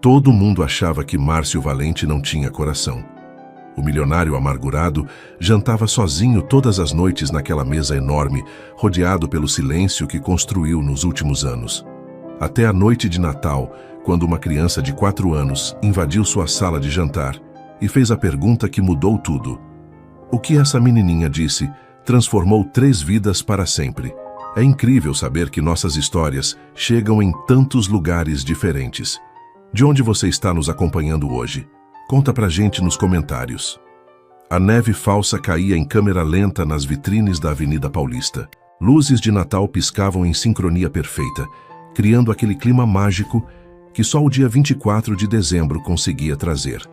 Todo mundo achava que Márcio Valente não tinha coração. O milionário amargurado jantava sozinho todas as noites naquela mesa enorme, rodeado pelo silêncio que construiu nos últimos anos. Até a noite de Natal, quando uma criança de 4 anos invadiu sua sala de jantar e fez a pergunta que mudou tudo. O que essa menininha disse transformou 3 vidas para sempre. É incrível saber que nossas histórias chegam em tantos lugares diferentes. De onde você está nos acompanhando hoje? Conta pra gente nos comentários. A neve falsa caía em câmera lenta nas vitrines da Avenida Paulista. Luzes de Natal piscavam em sincronia perfeita, criando aquele clima mágico que só o dia 24 de dezembro conseguia trazer.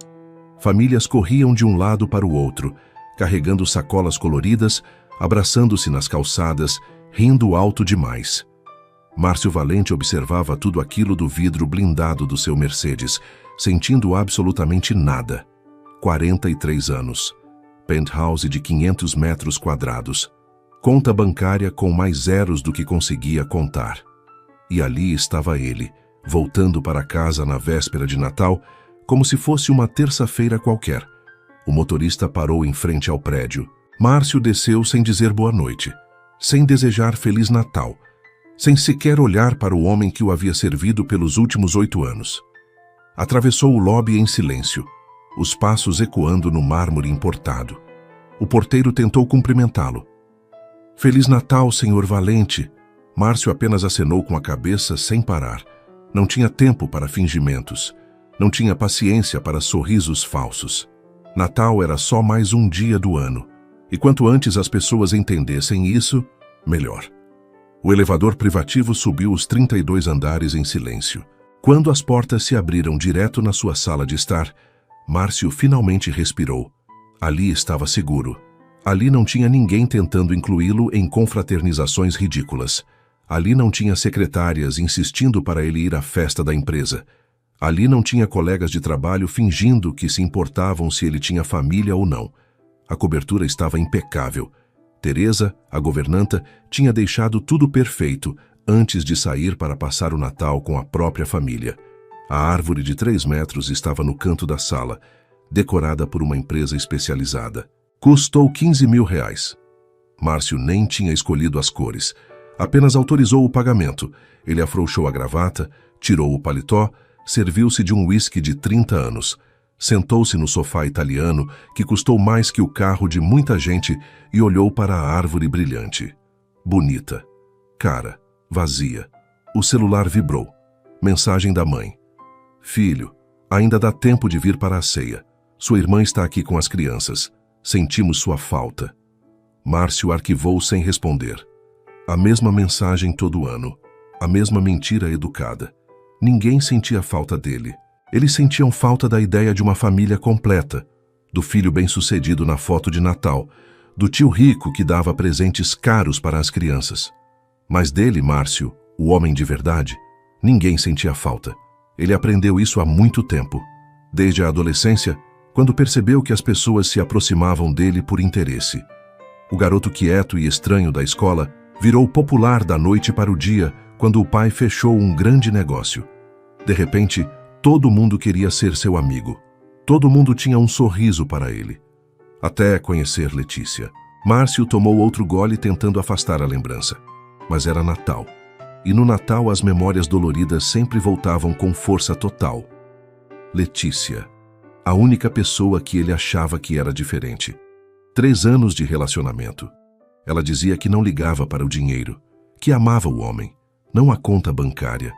Famílias corriam de um lado para o outro, carregando sacolas coloridas, abraçando-se nas calçadas, rindo alto demais. Márcio Valente observava tudo aquilo do vidro blindado do seu Mercedes, sentindo absolutamente nada. 43 anos. Penthouse de 500 metros quadrados. Conta bancária com mais zeros do que conseguia contar. E ali estava ele, voltando para casa na véspera de Natal, como se fosse uma terça-feira qualquer. O motorista parou em frente ao prédio. Márcio desceu sem dizer boa noite, sem desejar Feliz Natal, sem sequer olhar para o homem que o havia servido pelos últimos 8 anos. Atravessou o lobby em silêncio, os passos ecoando no mármore importado. O porteiro tentou cumprimentá-lo. Feliz Natal, senhor Valente. Márcio apenas acenou com a cabeça sem parar. Não tinha tempo para fingimentos. Não tinha paciência para sorrisos falsos. Natal era só mais um dia do ano. E quanto antes as pessoas entendessem isso, melhor. O elevador privativo subiu os 32 andares em silêncio. Quando as portas se abriram direto na sua sala de estar, Márcio finalmente respirou. Ali estava seguro. Ali não tinha ninguém tentando incluí-lo em confraternizações ridículas. Ali não tinha secretárias insistindo para ele ir à festa da empresa. Ali não tinha colegas de trabalho fingindo que se importavam se ele tinha família ou não. A cobertura estava impecável. Teresa, a governanta, tinha deixado tudo perfeito antes de sair para passar o Natal com a própria família. A árvore de 3 metros estava no canto da sala, decorada por uma empresa especializada. Custou R$ 15.000. Márcio nem tinha escolhido as cores. Apenas autorizou o pagamento. Ele afrouxou a gravata, tirou o paletó, serviu-se de um uísque de 30 anos. Sentou-se no sofá italiano, que custou mais que o carro de muita gente, e olhou para a árvore brilhante. Bonita. Cara. Vazia. O celular vibrou. Mensagem da mãe. Filho, ainda dá tempo de vir para a ceia. Sua irmã está aqui com as crianças. Sentimos sua falta. Márcio arquivou sem responder. A mesma mensagem todo ano. A mesma mentira educada. Ninguém sentia falta dele. Eles sentiam falta da ideia de uma família completa, do filho bem-sucedido na foto de Natal, do tio rico que dava presentes caros para as crianças. Mas dele, Márcio, o homem de verdade, ninguém sentia falta. Ele aprendeu isso há muito tempo, desde a adolescência, quando percebeu que as pessoas se aproximavam dele por interesse. O garoto quieto e estranho da escola virou popular da noite para o dia, quando o pai fechou um grande negócio. De repente, todo mundo queria ser seu amigo. Todo mundo tinha um sorriso para ele. Até conhecer Letícia. Márcio tomou outro gole tentando afastar a lembrança. Mas era Natal. E no Natal as memórias doloridas sempre voltavam com força total. Letícia. A única pessoa que ele achava que era diferente. 3 anos de relacionamento. Ela dizia que não ligava para o dinheiro, que amava o homem, não a conta bancária.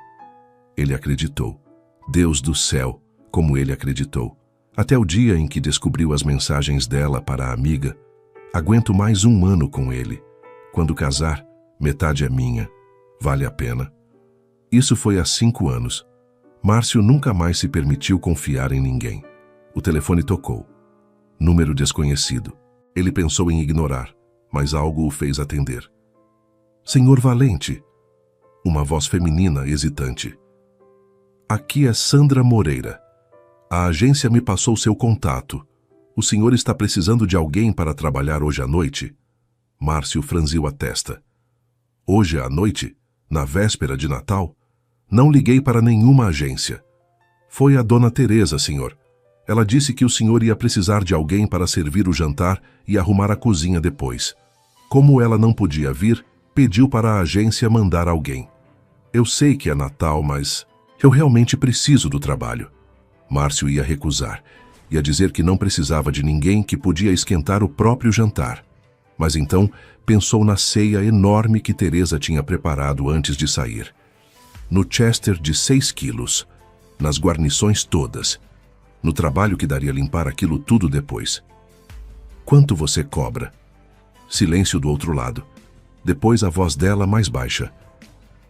Ele acreditou. Deus do céu, como ele acreditou. Até o dia em que descobriu as mensagens dela para a amiga. Aguento mais 1 ano com ele. Quando casar, metade é minha. Vale a pena. Isso foi há 5 anos. Márcio nunca mais se permitiu confiar em ninguém. O telefone tocou. Número desconhecido. Ele pensou em ignorar, mas algo o fez atender. Senhor Valente. Uma voz feminina hesitante. Aqui é Sandra Moreira. A agência me passou seu contato. O senhor está precisando de alguém para trabalhar hoje à noite? Márcio franziu a testa. Hoje à noite? Na véspera de Natal? Não liguei para nenhuma agência. Foi a Dona Teresa, senhor. Ela disse que o senhor ia precisar de alguém para servir o jantar e arrumar a cozinha depois. Como ela não podia vir, pediu para a agência mandar alguém. Eu sei que é Natal, mas eu realmente preciso do trabalho. Márcio ia recusar. Ia dizer que não precisava de ninguém, que podia esquentar o próprio jantar. Mas então pensou na ceia enorme que Teresa tinha preparado antes de sair. No Chester de 6 quilos, nas guarnições todas, no trabalho que daria limpar aquilo tudo depois. Quanto você cobra? Silêncio do outro lado. Depois a voz dela mais baixa.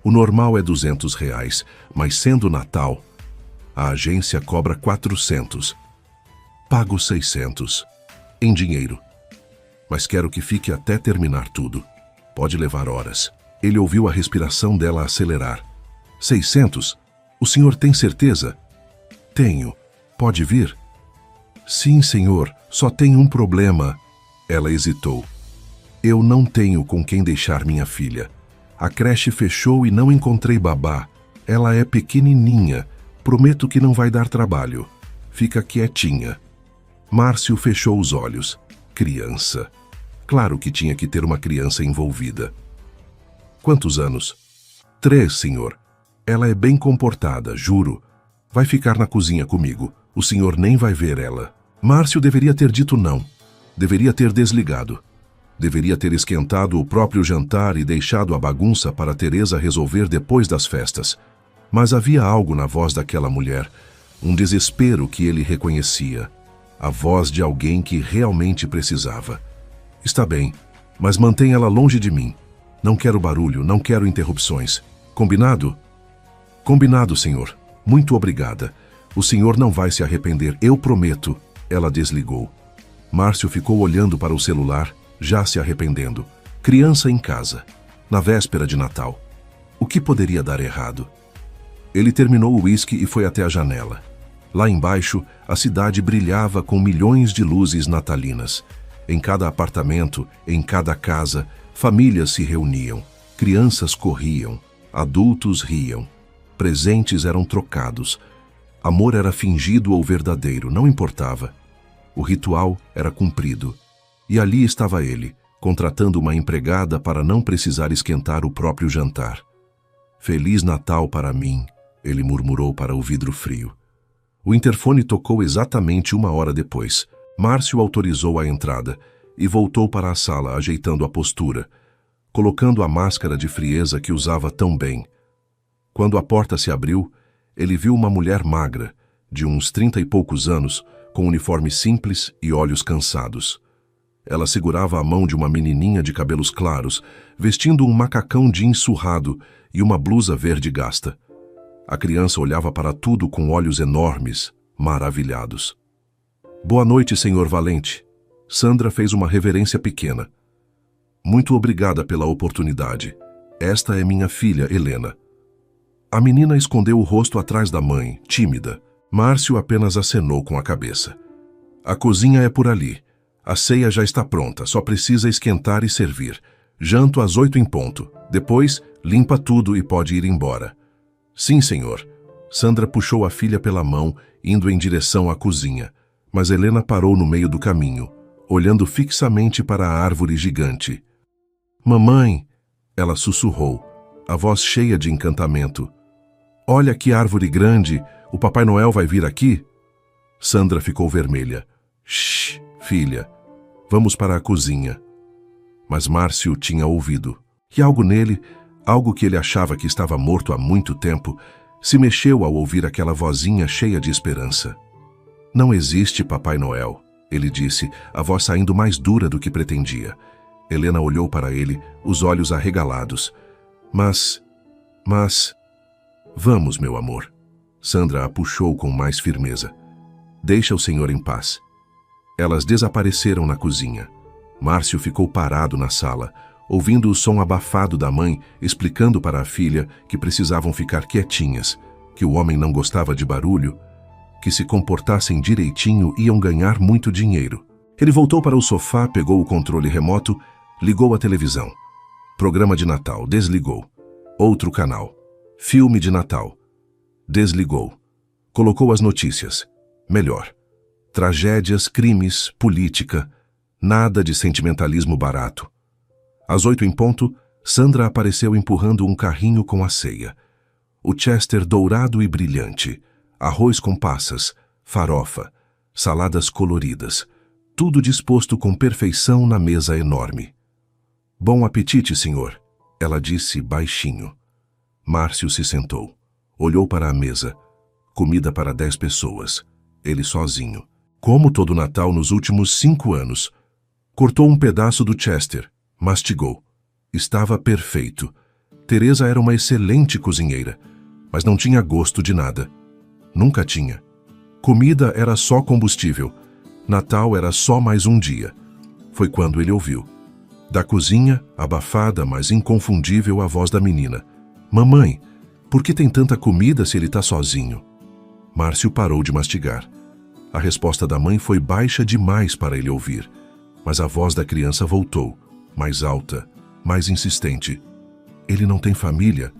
O normal é R$200, mas sendo Natal, a agência cobra 400. Pago 600. Em dinheiro. Mas quero que fique até terminar tudo. Pode levar horas. Ele ouviu a respiração dela acelerar. 600? O senhor tem certeza? Tenho. Pode vir? Sim, senhor. Só tem um problema. Ela hesitou. Eu não tenho com quem deixar minha filha. A creche fechou e não encontrei babá. Ela é pequenininha. Prometo que não vai dar trabalho. Fica quietinha. Márcio fechou os olhos. Criança. Claro que tinha que ter uma criança envolvida. Quantos anos? 3, senhor. Ela é bem comportada, juro. Vai ficar na cozinha comigo. O senhor nem vai ver ela. Márcio deveria ter dito não. Deveria ter desligado. Deveria ter esquentado o próprio jantar e deixado a bagunça para Teresa resolver depois das festas. Mas havia algo na voz daquela mulher, um desespero que ele reconhecia. A voz de alguém que realmente precisava. Está bem, mas mantenha ela longe de mim. Não quero barulho, não quero interrupções. Combinado? Combinado, senhor. Muito obrigada. O senhor não vai se arrepender, eu prometo. Ela desligou. Márcio ficou olhando para o celular, já se arrependendo. Criança em casa, na véspera de Natal. O que poderia dar errado? Ele terminou o uísque e foi até a janela. Lá embaixo, a cidade brilhava com milhões de luzes natalinas. Em cada apartamento, em cada casa, famílias se reuniam, crianças corriam, adultos riam. Presentes eram trocados. Amor era fingido ou verdadeiro, não importava. O ritual era cumprido. E ali estava ele, contratando uma empregada para não precisar esquentar o próprio jantar. Feliz Natal para mim, ele murmurou para o vidro frio. O interfone tocou exatamente 1 hora depois. Márcio autorizou a entrada e voltou para a sala, ajeitando a postura, colocando a máscara de frieza que usava tão bem. Quando a porta se abriu, ele viu uma mulher magra, de uns 30 e poucos anos, com uniforme simples e olhos cansados. Ela segurava a mão de uma menininha de cabelos claros, vestindo um macacão jeans surrado e uma blusa verde gasta. A criança olhava para tudo com olhos enormes, maravilhados. Boa noite, senhor Valente. Sandra fez uma reverência pequena. Muito obrigada pela oportunidade. Esta é minha filha, Helena. A menina escondeu o rosto atrás da mãe, tímida. Márcio apenas acenou com a cabeça. A cozinha é por ali. A ceia já está pronta, só precisa esquentar e servir. Janto às 8 em ponto. Depois, limpa tudo e pode ir embora. Sim, senhor. Sandra puxou a filha pela mão, indo em direção à cozinha. Mas Helena parou no meio do caminho, olhando fixamente para a árvore gigante. Mamãe, ela sussurrou, a voz cheia de encantamento. Olha que árvore grande, o Papai Noel vai vir aqui? Sandra ficou vermelha. Shh, filha, vamos para a cozinha. Mas Márcio tinha ouvido. E algo nele, algo que ele achava que estava morto há muito tempo, se mexeu ao ouvir aquela vozinha cheia de esperança. Não existe Papai Noel, ele disse, a voz saindo mais dura do que pretendia. Helena olhou para ele, os olhos arregalados. Mas... Vamos, meu amor. Sandra a puxou com mais firmeza. Deixa o senhor em paz. Elas desapareceram na cozinha. Márcio ficou parado na sala, ouvindo o som abafado da mãe explicando para a filha que precisavam ficar quietinhas, que o homem não gostava de barulho, que se comportassem direitinho iam ganhar muito dinheiro. Ele voltou para o sofá, pegou o controle remoto, ligou a televisão. Programa de Natal, desligou. Outro canal. Filme de Natal. Desligou. Colocou as notícias. Melhor. Tragédias, crimes, política. Nada de sentimentalismo barato. Às 8 em ponto, Sandra apareceu empurrando um carrinho com a ceia. O Chester dourado e brilhante. Arroz com passas, farofa, saladas coloridas. Tudo disposto com perfeição na mesa enorme. Bom apetite, senhor, ela disse baixinho. Márcio se sentou. Olhou para a mesa. Comida para 10 pessoas. Ele sozinho. Como todo Natal nos últimos 5 anos. Cortou um pedaço do Chester. Mastigou. Estava perfeito. Teresa era uma excelente cozinheira, mas não tinha gosto de nada. Nunca tinha. Comida era só combustível. Natal era só mais um dia. Foi quando ele ouviu. Da cozinha, abafada, mas inconfundível, a voz da menina. Mamãe, por que tem tanta comida se ele está sozinho? Márcio parou de mastigar. A resposta da mãe foi baixa demais para ele ouvir, mas a voz da criança voltou, mais alta, mais insistente. Ele não tem família.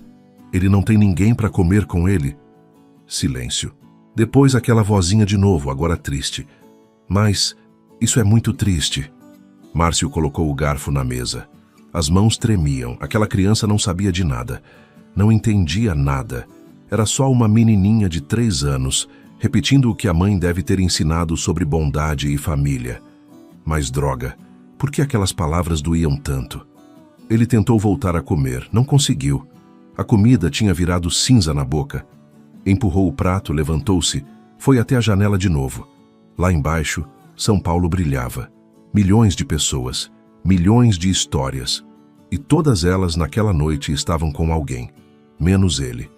Ele não tem ninguém para comer com ele. Silêncio. Depois aquela vozinha de novo, agora triste. Mas isso é muito triste. Márcio colocou o garfo na mesa. As mãos tremiam. Aquela criança não sabia de nada. Não entendia nada. Era só uma menininha de 3 anos, repetindo o que a mãe deve ter ensinado sobre bondade e família. Mas droga, por que aquelas palavras doíam tanto? Ele tentou voltar a comer, não conseguiu. A comida tinha virado cinza na boca. Empurrou o prato, levantou-se, foi até a janela de novo. Lá embaixo, São Paulo brilhava. Milhões de pessoas, milhões de histórias. E todas elas naquela noite estavam com alguém, menos ele.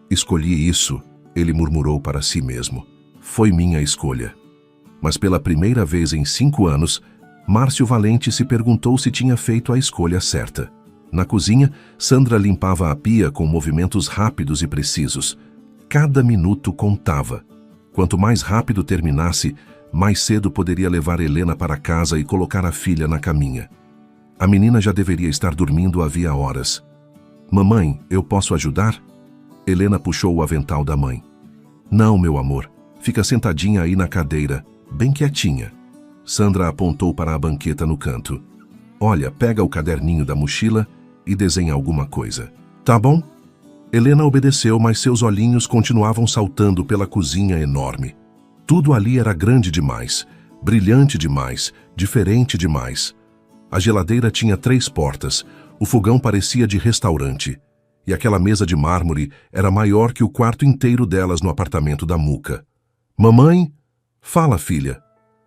Escolhi isso, ele murmurou para si mesmo. Foi minha escolha. Mas pela primeira vez em 5 anos, Márcio Valente se perguntou se tinha feito a escolha certa. Na cozinha, Sandra limpava a pia com movimentos rápidos e precisos. Cada minuto contava. Quanto mais rápido terminasse, mais cedo poderia levar Helena para casa e colocar a filha na caminha. A menina já deveria estar dormindo havia horas. Mamãe, eu posso ajudar? Helena puxou o avental da mãe. Não, meu amor. Fica sentadinha aí na cadeira, bem quietinha. Sandra apontou para a banqueta no canto. Olha, pega o caderninho da mochila e desenha alguma coisa. Tá bom? Helena obedeceu, mas seus olhinhos continuavam saltando pela cozinha enorme. Tudo ali era grande demais, brilhante demais, diferente demais. A geladeira tinha 3 portas, o fogão parecia de restaurante, e aquela mesa de mármore era maior que o quarto inteiro delas no apartamento da Muca. Mamãe? Fala, filha.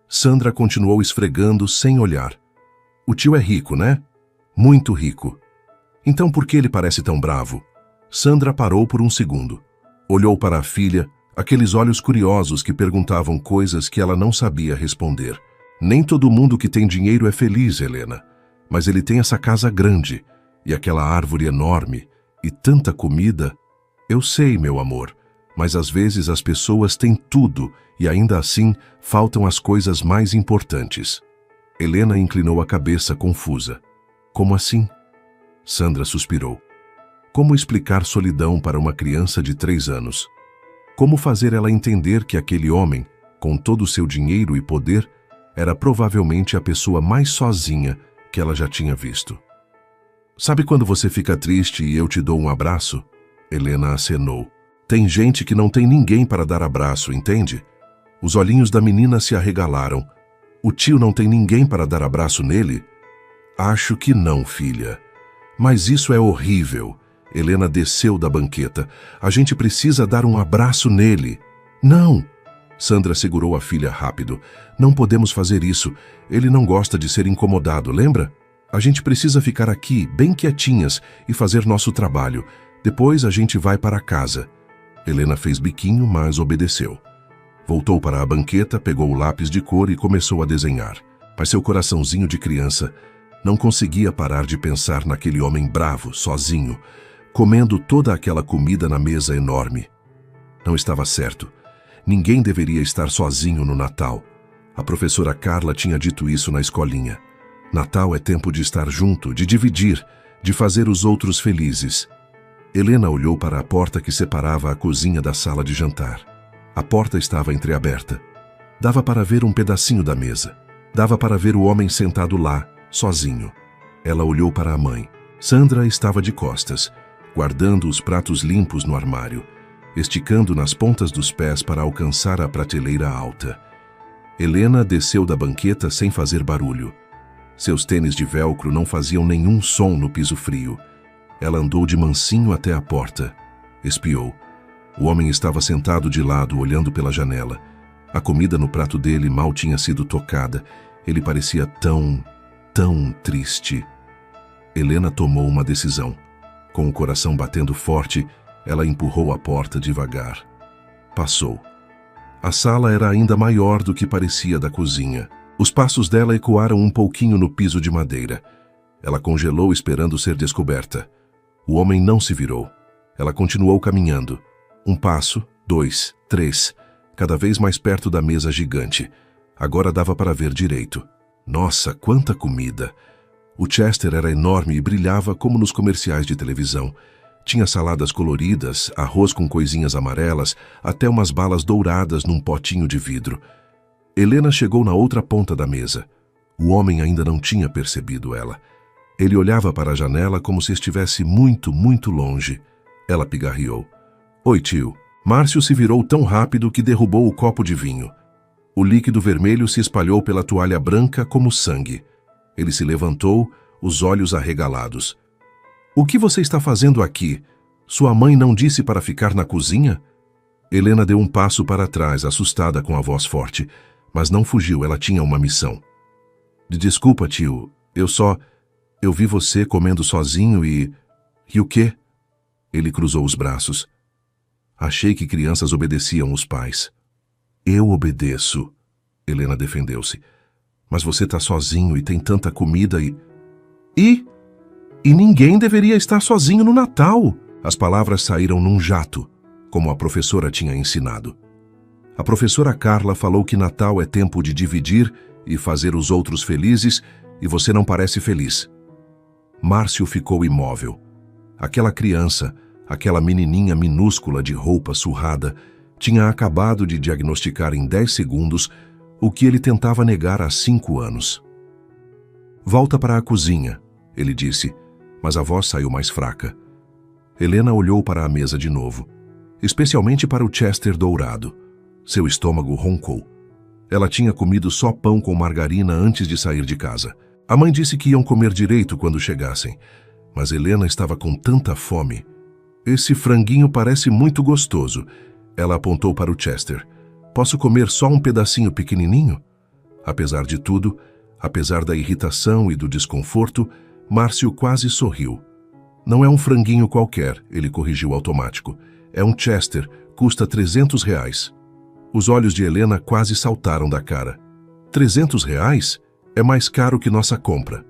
Sandra continuou esfregando sem olhar. O tio é rico, né? Muito rico. Então por que ele parece tão bravo? Sandra parou por um segundo. Olhou para a filha, aqueles olhos curiosos que perguntavam coisas que ela não sabia responder. Nem todo mundo que tem dinheiro é feliz, Helena. Mas ele tem essa casa grande, e aquela árvore enorme, e tanta comida. Eu sei, meu amor, mas às vezes as pessoas têm tudo, e ainda assim faltam as coisas mais importantes. Helena inclinou a cabeça confusa. Como assim? Sandra suspirou. Como explicar solidão para uma criança de 3 anos? Como fazer ela entender que aquele homem, com todo o seu dinheiro e poder, era provavelmente a pessoa mais sozinha que ela já tinha visto? Sabe quando você fica triste e eu te dou um abraço? Helena acenou. Tem gente que não tem ninguém para dar abraço, entende? Os olhinhos da menina se arregalaram. O tio não tem ninguém para dar abraço nele? Acho que não, filha. Mas isso é horrível. Helena desceu da banqueta. A gente precisa dar um abraço nele. Não! Sandra segurou a filha rápido. Não podemos fazer isso. Ele não gosta de ser incomodado, lembra? A gente precisa ficar aqui, bem quietinhas, e fazer nosso trabalho. Depois a gente vai para casa. Helena fez biquinho, mas obedeceu. Voltou para a banqueta, pegou o lápis de cor e começou a desenhar. Mas seu coraçãozinho de criança não conseguia parar de pensar naquele homem bravo, sozinho, comendo toda aquela comida na mesa enorme. Não estava certo. Ninguém deveria estar sozinho no Natal. A professora Carla tinha dito isso na escolinha. Natal é tempo de estar junto, de dividir, de fazer os outros felizes. Helena olhou para a porta que separava a cozinha da sala de jantar. A porta estava entreaberta. Dava para ver um pedacinho da mesa. Dava para ver o homem sentado lá, sozinho. Ela olhou para a mãe. Sandra estava de costas, guardando os pratos limpos no armário, esticando nas pontas dos pés para alcançar a prateleira alta. Helena desceu da banqueta sem fazer barulho. Seus tênis de velcro não faziam nenhum som no piso frio. Ela andou de mansinho até a porta. Espiou. O homem estava sentado de lado, olhando pela janela. A comida no prato dele mal tinha sido tocada. Ele parecia tão triste. Helena tomou uma decisão. Com o coração batendo forte, ela empurrou a porta devagar. Passou. A sala era ainda maior do que parecia da cozinha. Os passos dela ecoaram um pouquinho no piso de madeira. Ela congelou esperando ser descoberta. O homem não se virou. Ela continuou caminhando. 1 passo, 2, 3, cada vez mais perto da mesa gigante. Agora dava para ver direito. Nossa, quanta comida! O Chester era enorme e brilhava como nos comerciais de televisão. Tinha saladas coloridas, arroz com coisinhas amarelas, até umas balas douradas num potinho de vidro. Helena chegou na outra ponta da mesa. O homem ainda não tinha percebido ela. Ele olhava para a janela como se estivesse muito longe. Ela pigarreou. Oi, tio. Márcio se virou tão rápido que derrubou o copo de vinho. O líquido vermelho se espalhou pela toalha branca como sangue. Ele se levantou, os olhos arregalados. O que você está fazendo aqui? Sua mãe não disse para ficar na cozinha? Helena deu um passo para trás, assustada com a voz forte, mas não fugiu, ela tinha uma missão. Desculpa, tio, eu vi você comendo sozinho e... E o quê? Ele cruzou os braços. Achei que crianças obedeciam os pais. Eu obedeço. Helena defendeu-se. Mas você está sozinho e tem tanta comida e... E ninguém deveria estar sozinho no Natal. As palavras saíram num jato, como a professora tinha ensinado. A professora Carla falou que Natal é tempo de dividir e fazer os outros felizes, e você não parece feliz. Márcio ficou imóvel. Aquela criança, aquela menininha minúscula de roupa surrada, tinha acabado de diagnosticar em 10 segundos o que ele tentava negar há 5 anos. Volta para a cozinha, ele disse, mas a voz saiu mais fraca. Helena olhou para a mesa de novo, especialmente para o Chester dourado. Seu estômago roncou. Ela tinha comido só pão com margarina antes de sair de casa. A mãe disse que iam comer direito quando chegassem, mas Helena estava com tanta fome. Esse franguinho parece muito gostoso. Ela apontou para o Chester. Posso comer só um pedacinho pequenininho? Apesar de tudo, apesar da irritação e do desconforto, Márcio quase sorriu. Não é um franguinho qualquer, ele corrigiu automático. É um Chester, custa R$300. Os olhos de Helena quase saltaram da cara. R$300? É mais caro que nossa compra.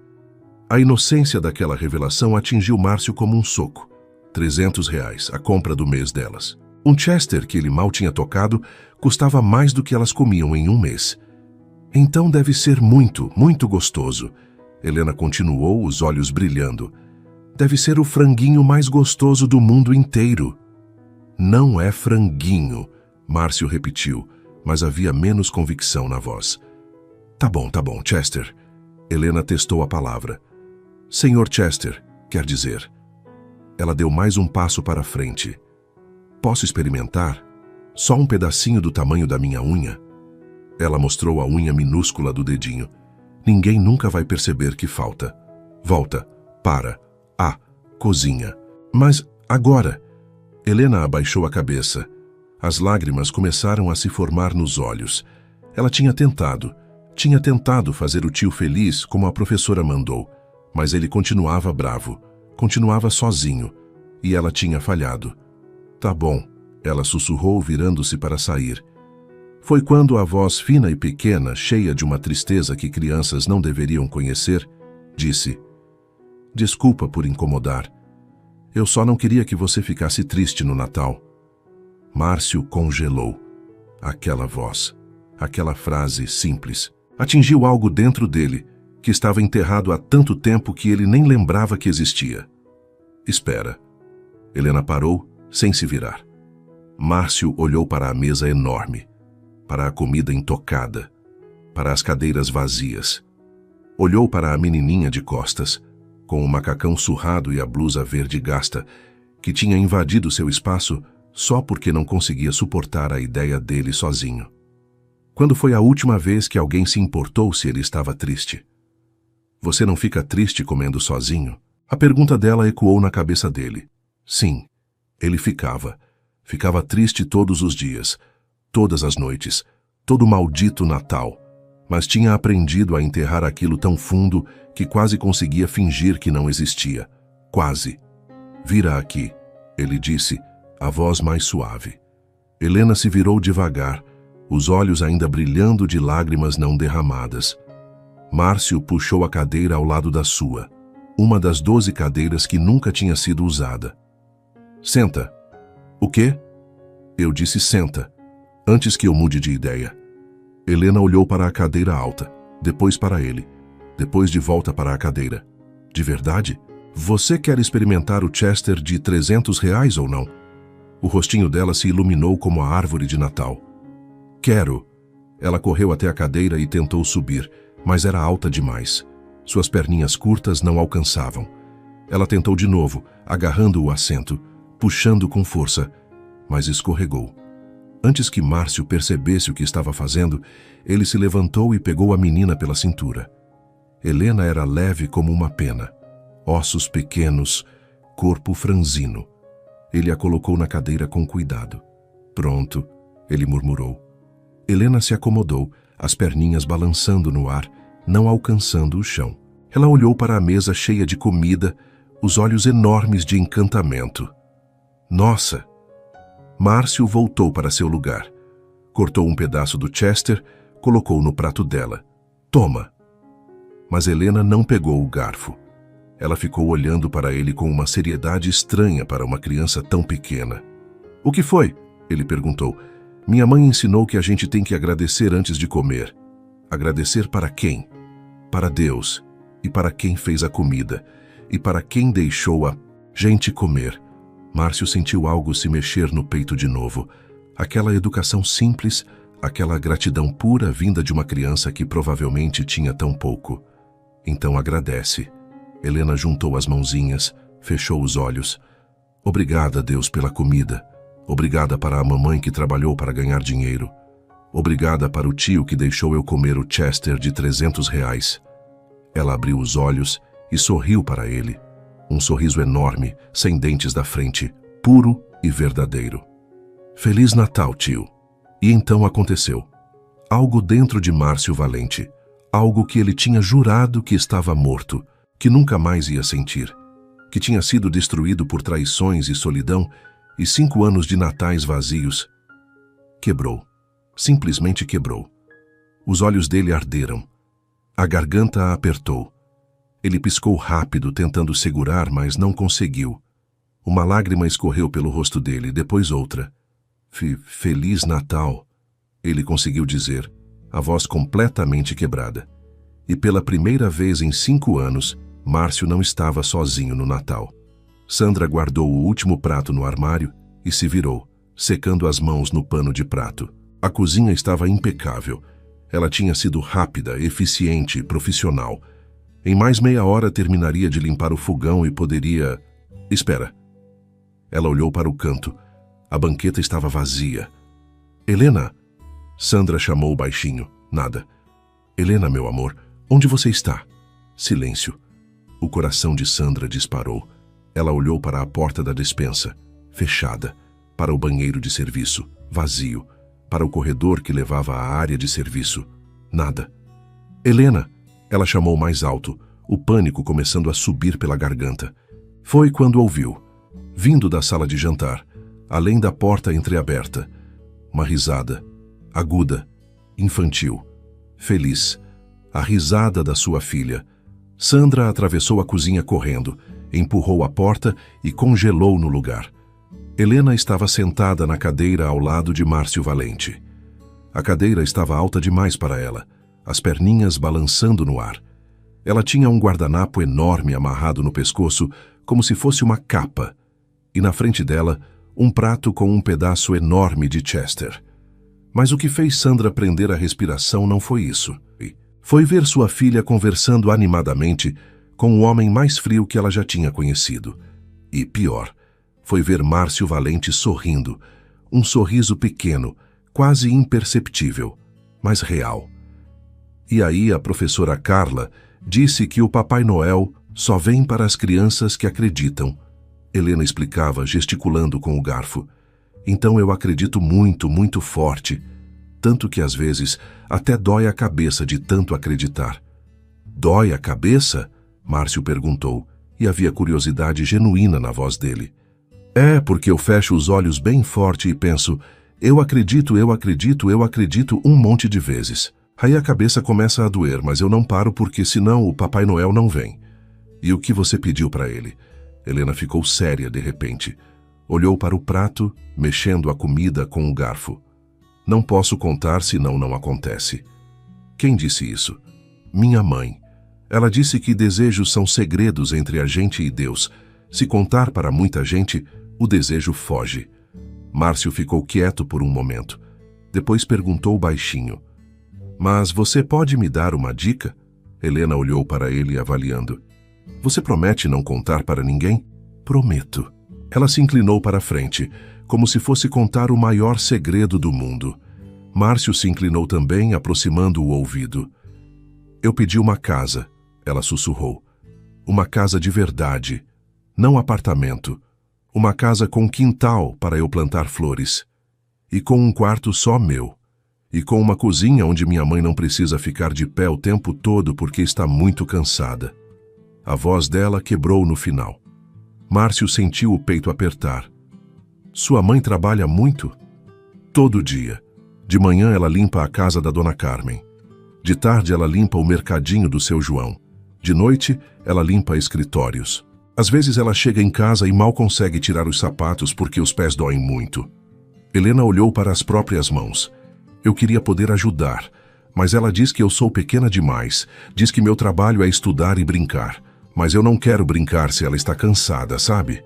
A inocência daquela revelação atingiu Márcio como um soco. R$300, a compra do mês delas. Um Chester que ele mal tinha tocado custava mais do que elas comiam em um mês. Então deve ser muito gostoso. Helena continuou, os olhos brilhando. Deve ser o franguinho mais gostoso do mundo inteiro. Não é franguinho, Márcio repetiu, mas havia menos convicção na voz. Tá bom, Chester. Helena testou a palavra. Senhor Chester, quer dizer. Ela deu mais um passo para frente. Posso experimentar? Só um pedacinho do tamanho da minha unha? Ela mostrou a unha minúscula do dedinho. Ninguém nunca vai perceber que falta. Volta. Para. Cozinha. Mas agora... Helena abaixou a cabeça. As lágrimas começaram a se formar nos olhos. Ela tinha tentado fazer o tio feliz como a professora mandou, mas ele continuava bravo, continuava sozinho, e ela tinha falhado. Tá bom, ela sussurrou virando-se para sair. Foi quando a voz fina e pequena, cheia de uma tristeza que crianças não deveriam conhecer, disse: Desculpa por incomodar. Eu só não queria que você ficasse triste no Natal. Márcio congelou. Aquela voz, aquela frase simples, atingiu algo dentro dele, que estava enterrado há tanto tempo que ele nem lembrava que existia. Espera. Helena parou, sem se virar. Márcio olhou para a mesa enorme, para a comida intocada, para as cadeiras vazias. Olhou para a menininha de costas, com o macacão surrado e a blusa verde gasta, que tinha invadido seu espaço só porque não conseguia suportar a ideia dele sozinho. Quando foi a última vez que alguém se importou se ele estava triste? Você não fica triste comendo sozinho? A pergunta dela ecoou na cabeça dele. Sim, ele ficava. Ficava triste todos os dias, todas as noites, todo maldito Natal, mas tinha aprendido a enterrar aquilo tão fundo que quase conseguia fingir que não existia. Quase. Vira aqui, ele disse, a voz mais suave. Helena se virou devagar, os olhos ainda brilhando de lágrimas não derramadas. Márcio puxou a cadeira ao lado da sua, uma das 12 cadeiras que nunca tinha sido usada. Senta. O quê? Eu disse senta, antes que eu mude de ideia. Helena olhou para a cadeira alta, depois para ele, depois de volta para a cadeira. De verdade? Você quer experimentar o Chester de R$300 ou não? O rostinho dela se iluminou como a árvore de Natal. Quero. Ela correu até a cadeira e tentou subir, mas era alta demais. Suas perninhas curtas não alcançavam. Ela tentou de novo, agarrando o assento, puxando com força, mas escorregou. Antes que Márcio percebesse o que estava fazendo, ele se levantou e pegou a menina pela cintura. Helena era leve como uma pena. Ossos pequenos, corpo franzino. Ele a colocou na cadeira com cuidado. Pronto, ele murmurou. Helena se acomodou, as perninhas balançando no ar, não alcançando o chão. Ela olhou para a mesa cheia de comida, os olhos enormes de encantamento. Nossa! Márcio voltou para seu lugar. Cortou um pedaço do Chester, colocou no prato dela. Toma! Mas Helena não pegou o garfo. Ela ficou olhando para ele com uma seriedade estranha para uma criança tão pequena. O que foi? Ele perguntou. Minha mãe ensinou que a gente tem que agradecer antes de comer. Agradecer para quem? Para Deus. E para quem fez a comida. E para quem deixou a gente comer. Márcio sentiu algo se mexer no peito de novo. Aquela educação simples, aquela gratidão pura vinda de uma criança que provavelmente tinha tão pouco. Então agradece. Helena juntou as mãozinhas, fechou os olhos. Obrigada, Deus, pela comida. Obrigada para a mamãe que trabalhou para ganhar dinheiro. Obrigada para o tio que deixou eu comer o Chester de R$300. Ela abriu os olhos e sorriu para ele. Um sorriso enorme, sem dentes da frente, puro e verdadeiro. Feliz Natal, tio. E então aconteceu. Algo dentro de Márcio Valente. Algo que ele tinha jurado que estava morto, que nunca mais ia sentir, que tinha sido destruído por traições e solidão e 5 anos de natais vazios. Quebrou. Simplesmente quebrou. Os olhos dele arderam. A garganta a apertou. Ele piscou rápido, tentando segurar, mas não conseguiu. Uma lágrima escorreu pelo rosto dele, depois outra. Feliz Natal, ele conseguiu dizer, a voz completamente quebrada. E pela primeira vez em 5 anos, Márcio não estava sozinho no Natal. Sandra guardou o último prato no armário e se virou, secando as mãos no pano de prato. A cozinha estava impecável. Ela tinha sido rápida, eficiente e profissional. Em mais meia hora terminaria de limpar o fogão e poderia... Espera. Ela olhou para o canto. A banqueta estava vazia. Helena! Sandra chamou baixinho. Nada. Helena, meu amor, onde você está? Silêncio. O coração de Sandra disparou. Ela olhou para a porta da despensa, fechada, para o banheiro de serviço, vazio, para o corredor que levava à área de serviço. Nada. Helena! Ela chamou mais alto, o pânico começando a subir pela garganta. Foi quando ouviu, vindo da sala de jantar, além da porta entreaberta, uma risada, aguda, infantil, feliz, a risada da sua filha. Sandra atravessou a cozinha correndo, empurrou a porta e congelou no lugar. Helena estava sentada na cadeira ao lado de Márcio Valente. A cadeira estava alta demais para ela, as perninhas balançando no ar. Ela tinha um guardanapo enorme amarrado no pescoço, como se fosse uma capa, e na frente dela, um prato com um pedaço enorme de Chester. Mas o que fez Sandra prender a respiração não foi isso. Foi ver sua filha conversando animadamente com o homem mais frio que ela já tinha conhecido. E pior, foi ver Márcio Valente sorrindo, um sorriso pequeno, quase imperceptível, mas real. E aí a professora Carla disse que o Papai Noel só vem para as crianças que acreditam. Helena explicava, gesticulando com o garfo. Então eu acredito muito, muito forte. Tanto que às vezes até dói a cabeça de tanto acreditar. Dói a cabeça? Márcio perguntou, e havia curiosidade genuína na voz dele. É, porque eu fecho os olhos bem forte e penso, eu acredito um monte de vezes. Aí a cabeça começa a doer, mas eu não paro porque senão o Papai Noel não vem. E o que você pediu para ele? Helena ficou séria de repente. Olhou para o prato, mexendo a comida com o garfo. Não posso contar, senão não acontece. Quem disse isso? Minha mãe. Ela disse que desejos são segredos entre a gente e Deus. Se contar para muita gente, o desejo foge. Márcio ficou quieto por um momento. Depois perguntou baixinho. Mas você pode me dar uma dica? Helena olhou para ele avaliando. Você promete não contar para ninguém? Prometo. Ela se inclinou para a frente, como se fosse contar o maior segredo do mundo. Márcio se inclinou também, aproximando o ouvido. Eu pedi uma casa, ela sussurrou. Uma casa de verdade, não apartamento. Uma casa com quintal para eu plantar flores. E com um quarto só meu. E com uma cozinha onde minha mãe não precisa ficar de pé o tempo todo porque está muito cansada. A voz dela quebrou no final. Márcio sentiu o peito apertar. Sua mãe trabalha muito? Todo dia. De manhã ela limpa a casa da Dona Carmen. De tarde ela limpa o mercadinho do seu João. De noite ela limpa escritórios. Às vezes ela chega em casa e mal consegue tirar os sapatos porque os pés doem muito. Helena olhou para as próprias mãos. Eu queria poder ajudar, mas ela diz que eu sou pequena demais. Diz que meu trabalho é estudar e brincar. Mas eu não quero brincar se ela está cansada, sabe?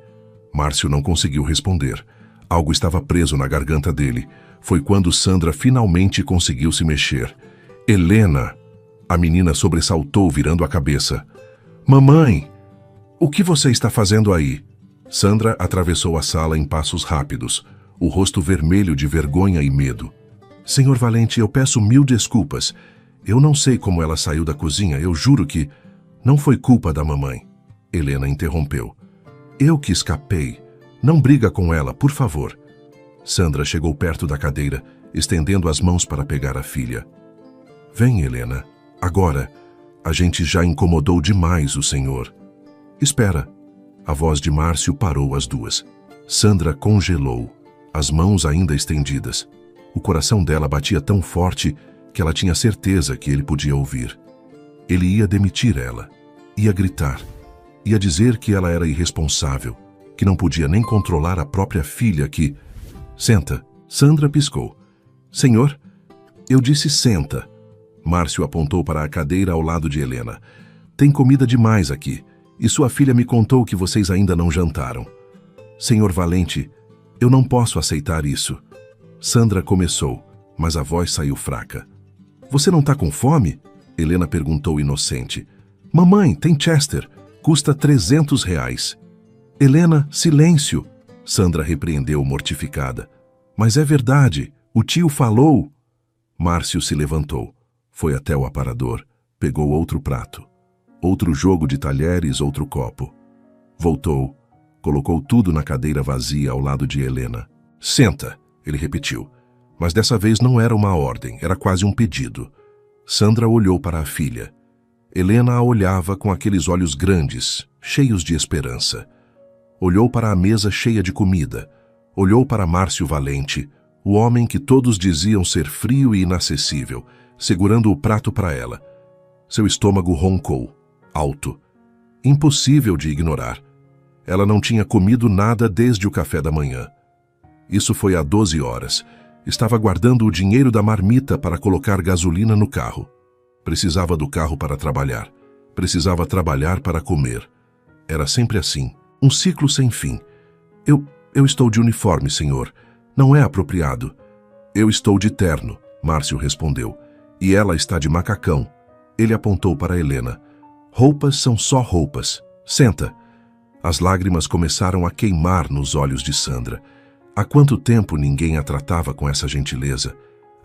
Márcio não conseguiu responder. Algo estava preso na garganta dele. Foi quando Sandra finalmente conseguiu se mexer. Helena! A menina sobressaltou, virando a cabeça. Mamãe! O que você está fazendo aí? Sandra atravessou a sala em passos rápidos, o rosto vermelho de vergonha e medo. Senhor Valente, eu peço 1000 desculpas. Eu não sei como ela saiu da cozinha, eu juro que... Não foi culpa da mamãe. Helena interrompeu. Eu que escapei. Não briga com ela, por favor. Sandra chegou perto da cadeira, estendendo as mãos para pegar a filha. Vem, Helena. Agora. A gente já incomodou demais o senhor. Espera. A voz de Márcio parou as duas. Sandra congelou, as mãos ainda estendidas. O coração dela batia tão forte que ela tinha certeza que ele podia ouvir. Ele ia demitir ela, ia gritar, ia dizer que ela era irresponsável, que não podia nem controlar a própria filha que... Senta. Sandra piscou. Senhor? Eu disse senta. Márcio apontou para a cadeira ao lado de Helena. Tem comida demais aqui, e sua filha me contou que vocês ainda não jantaram. Senhor Valente, eu não posso aceitar isso. Sandra começou, mas a voz saiu fraca. Você não está com fome? Helena perguntou inocente. Mamãe, tem Chester. Custa R$300. Helena, silêncio. Sandra repreendeu mortificada. Mas é verdade, o tio falou. Márcio se levantou. Foi até o aparador. Pegou outro prato. Outro jogo de talheres, outro copo. Voltou. Colocou tudo na cadeira vazia ao lado de Helena. Senta, ele repetiu. Mas dessa vez não era uma ordem, era quase um pedido. Sandra olhou para a filha. Helena a olhava com aqueles olhos grandes, cheios de esperança. Olhou para a mesa cheia de comida. Olhou para Márcio Valente, o homem que todos diziam ser frio e inacessível, segurando o prato para ela. Seu estômago roncou, alto. Impossível de ignorar. Ela não tinha comido nada desde o café da manhã. Isso foi há 12 horas. Estava guardando o dinheiro da marmita para colocar gasolina no carro. Precisava do carro para trabalhar. Precisava trabalhar para comer. Era sempre assim, um ciclo sem fim. Eu estou de uniforme, senhor. Não é apropriado. Eu estou de terno, Márcio respondeu. E ela está de macacão. Ele apontou para Helena. Roupas são só roupas. Senta. As lágrimas começaram a queimar nos olhos de Sandra. Há quanto tempo ninguém a tratava com essa gentileza?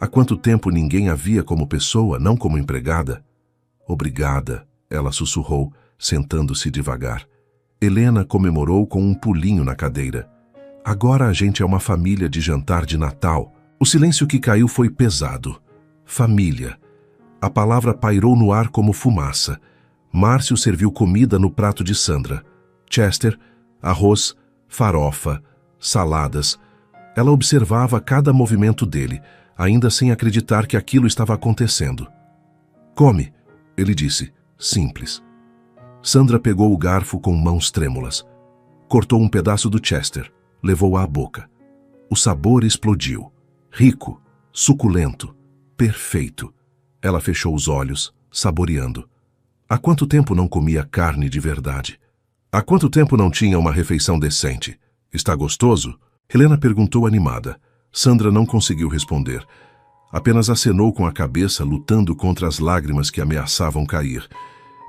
Há quanto tempo ninguém a via como pessoa, não como empregada? Obrigada, ela sussurrou, sentando-se devagar. Helena comemorou com um pulinho na cadeira. Agora a gente é uma família de jantar de Natal. O silêncio que caiu foi pesado. Família. A palavra pairou no ar como fumaça. Márcio serviu comida no prato de Sandra. Chester, arroz, farofa, saladas. Ela observava cada movimento dele, ainda sem acreditar que aquilo estava acontecendo. Come, ele disse, simples. Sandra pegou o garfo com mãos trêmulas. Cortou um pedaço do Chester, levou-o à boca. O sabor explodiu. Rico, suculento, perfeito. Ela fechou os olhos, saboreando. Há quanto tempo não comia carne de verdade? Há quanto tempo não tinha uma refeição decente? Está gostoso? Helena perguntou animada. Sandra não conseguiu responder. Apenas acenou com a cabeça, lutando contra as lágrimas que ameaçavam cair.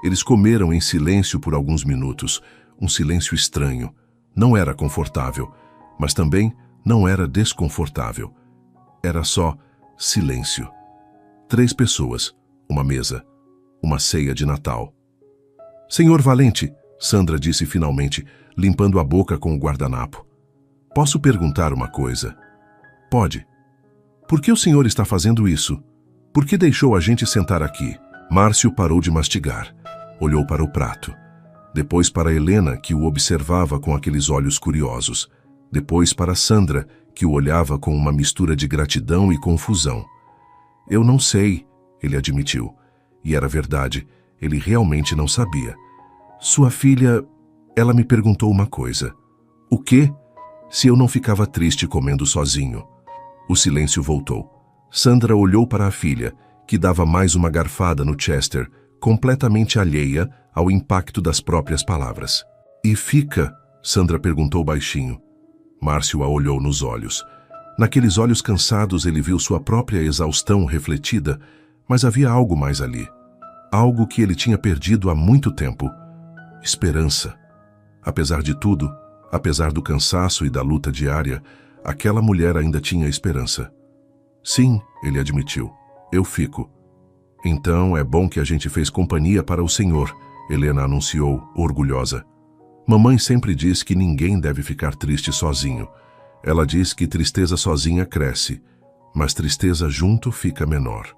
Eles comeram em silêncio por alguns minutos, um silêncio estranho. Não era confortável, mas também não era desconfortável. Era só silêncio. 3 pessoas, uma mesa, uma ceia de Natal. Senhor Valente, Sandra disse finalmente, limpando a boca com o guardanapo. Posso perguntar uma coisa? Pode. Por que o senhor está fazendo isso? Por que deixou a gente sentar aqui? Márcio parou de mastigar. Olhou para o prato. Depois para Helena, que o observava com aqueles olhos curiosos. Depois para Sandra, que o olhava com uma mistura de gratidão e confusão. Eu não sei, ele admitiu. E era verdade, ele realmente não sabia. Sua filha... Ela me perguntou uma coisa. O quê? Se eu não ficava triste comendo sozinho. O silêncio voltou. Sandra olhou para a filha, que dava mais uma garfada no Chester, completamente alheia ao impacto das próprias palavras. E fica? Sandra perguntou baixinho. Márcio a olhou nos olhos. Naqueles olhos cansados ele viu sua própria exaustão refletida, mas havia algo mais ali. Algo que ele tinha perdido há muito tempo. Esperança. Apesar de tudo, apesar do cansaço e da luta diária, aquela mulher ainda tinha esperança. Sim, ele admitiu. Eu fico. Então é bom que a gente fez companhia para o senhor, Helena anunciou, orgulhosa. Mamãe sempre diz que ninguém deve ficar triste sozinho. Ela diz que tristeza sozinha cresce, mas tristeza junto fica menor.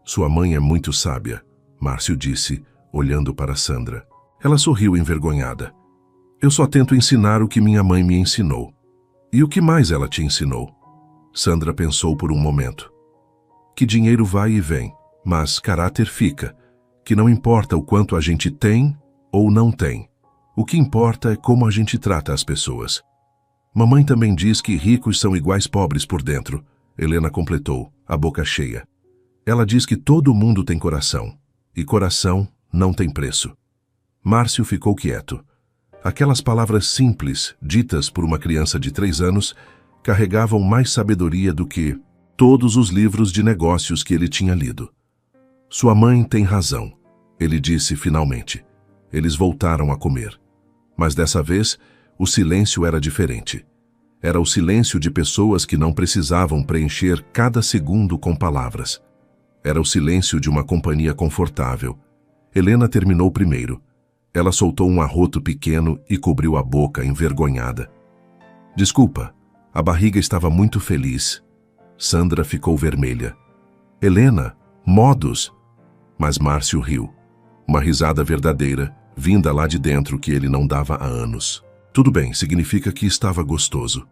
Sua mãe é muito sábia, Márcio disse, olhando para Sandra. Ela sorriu envergonhada. Eu só tento ensinar o que minha mãe me ensinou. E o que mais ela te ensinou? Sandra pensou por um momento. Que dinheiro vai e vem, mas caráter fica, que não importa o quanto a gente tem ou não tem. O que importa é como a gente trata as pessoas. Mamãe também diz que ricos são iguais pobres por dentro, Helena completou, a boca cheia. Ela diz que todo mundo tem coração, e coração não tem preço. Márcio ficou quieto. Aquelas palavras simples, ditas por uma criança de 3 anos, carregavam mais sabedoria do que todos os livros de negócios que ele tinha lido. Sua mãe tem razão, ele disse finalmente. Eles voltaram a comer. Mas dessa vez, o silêncio era diferente. Era o silêncio de pessoas que não precisavam preencher cada segundo com palavras. Era o silêncio de uma companhia confortável. Helena terminou primeiro. Ela soltou um arroto pequeno e cobriu a boca, envergonhada. Desculpa, a barriga estava muito feliz. Sandra ficou vermelha. Helena, modos! Mas Márcio riu. Uma risada verdadeira, vinda lá de dentro que ele não dava há anos. Tudo bem, significa que estava gostoso.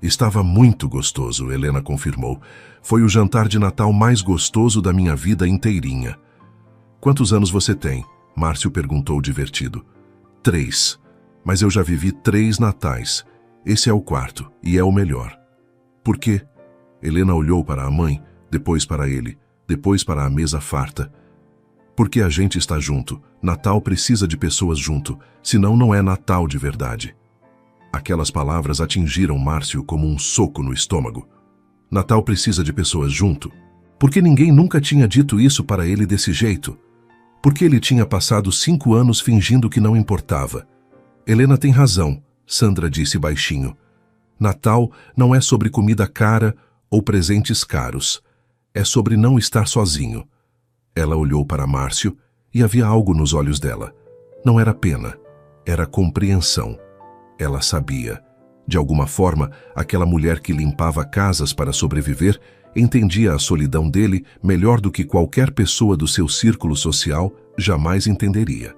Estava muito gostoso, Helena confirmou. Foi o jantar de Natal mais gostoso da minha vida inteirinha. Quantos anos você tem? Márcio perguntou divertido. 3. Mas eu já vivi 3 natais. Esse é o 4 e é o melhor. Por quê? Helena olhou para a mãe, depois para ele, depois para a mesa farta. Porque a gente está junto. Natal precisa de pessoas junto, senão não é Natal de verdade. Aquelas palavras atingiram Márcio como um soco no estômago. Natal precisa de pessoas junto. Por que ninguém nunca tinha dito isso para ele desse jeito? Por que ele tinha passado 5 anos fingindo que não importava? Helena tem razão, Sandra disse baixinho. Natal não é sobre comida cara ou presentes caros. É sobre não estar sozinho. Ela olhou para Márcio e havia algo nos olhos dela. Não era pena, era compreensão. Ela sabia. De alguma forma, aquela mulher que limpava casas para sobreviver entendia a solidão dele melhor do que qualquer pessoa do seu círculo social jamais entenderia.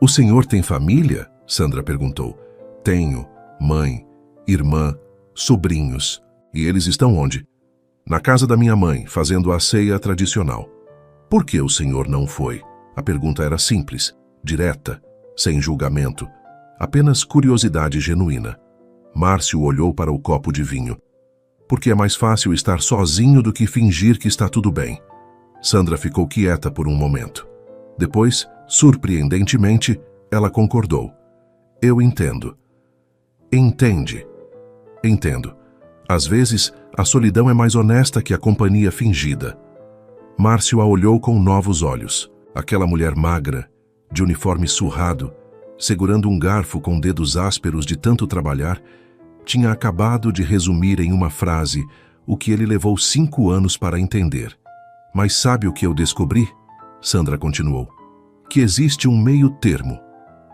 O senhor tem família? Sandra perguntou. Tenho, mãe, irmã, sobrinhos. E eles estão onde? Na casa da minha mãe, fazendo a ceia tradicional. Por que o senhor não foi? A pergunta era simples, direta, sem julgamento. Apenas curiosidade genuína. Márcio olhou para o copo de vinho. Porque é mais fácil estar sozinho do que fingir que está tudo bem. Sandra ficou quieta por um momento. Depois, surpreendentemente, ela concordou. Eu entendo. Entende. Entendo. Às vezes, a solidão é mais honesta que a companhia fingida. Márcio a olhou com novos olhos. Aquela mulher magra, de uniforme surrado, segurando um garfo com dedos ásperos de tanto trabalhar, tinha acabado de resumir em uma frase o que ele levou 5 anos para entender. Mas sabe o que eu descobri? Sandra continuou. Que existe um meio termo.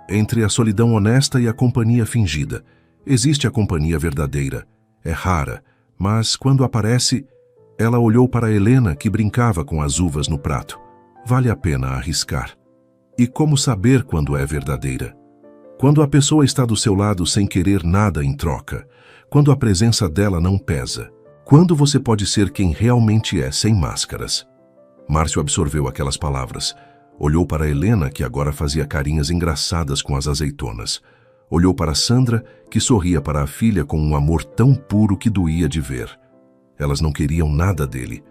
Entre a solidão honesta e a companhia fingida. Existe a companhia verdadeira. É rara, mas quando aparece, ela olhou para Helena que brincava com as uvas no prato. Vale a pena arriscar. E como saber quando é verdadeira? Quando a pessoa está do seu lado sem querer nada em troca. Quando a presença dela não pesa. Quando você pode ser quem realmente é, sem máscaras. Márcio absorveu aquelas palavras. Olhou para Helena, que agora fazia carinhas engraçadas com as azeitonas. Olhou para Sandra, que sorria para a filha com um amor tão puro que doía de ver. Elas não queriam nada dele.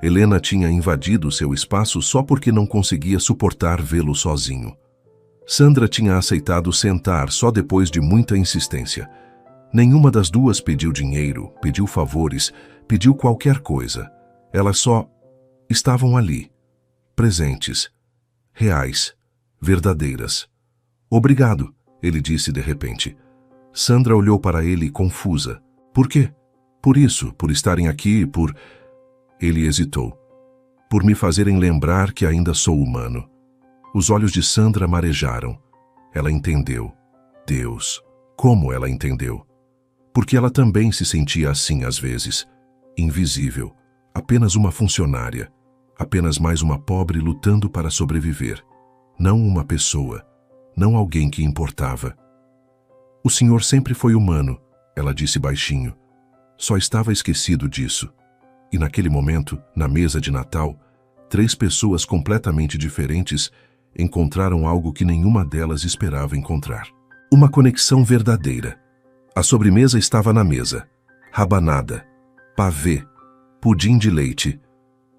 Helena tinha invadido seu espaço só porque não conseguia suportar vê-lo sozinho. Sandra tinha aceitado sentar só depois de muita insistência. Nenhuma das duas pediu dinheiro, pediu favores, pediu qualquer coisa. Elas só estavam ali, presentes, reais, verdadeiras. Obrigado, ele disse de repente. Sandra olhou para ele confusa. Por quê? Por isso, por estarem aqui, por... Ele hesitou. Por me fazerem lembrar que ainda sou humano. Os olhos de Sandra marejaram. Ela entendeu. Deus, como ela entendeu? Porque ela também se sentia assim às vezes. Invisível. Apenas uma funcionária. Apenas mais uma pobre lutando para sobreviver. Não uma pessoa. Não alguém que importava. O senhor sempre foi humano, ela disse baixinho. Só estava esquecido disso. E naquele momento, na mesa de Natal, 3 pessoas completamente diferentes encontraram algo que nenhuma delas esperava encontrar. Uma conexão verdadeira. A sobremesa estava na mesa. Rabanada, pavê, pudim de leite.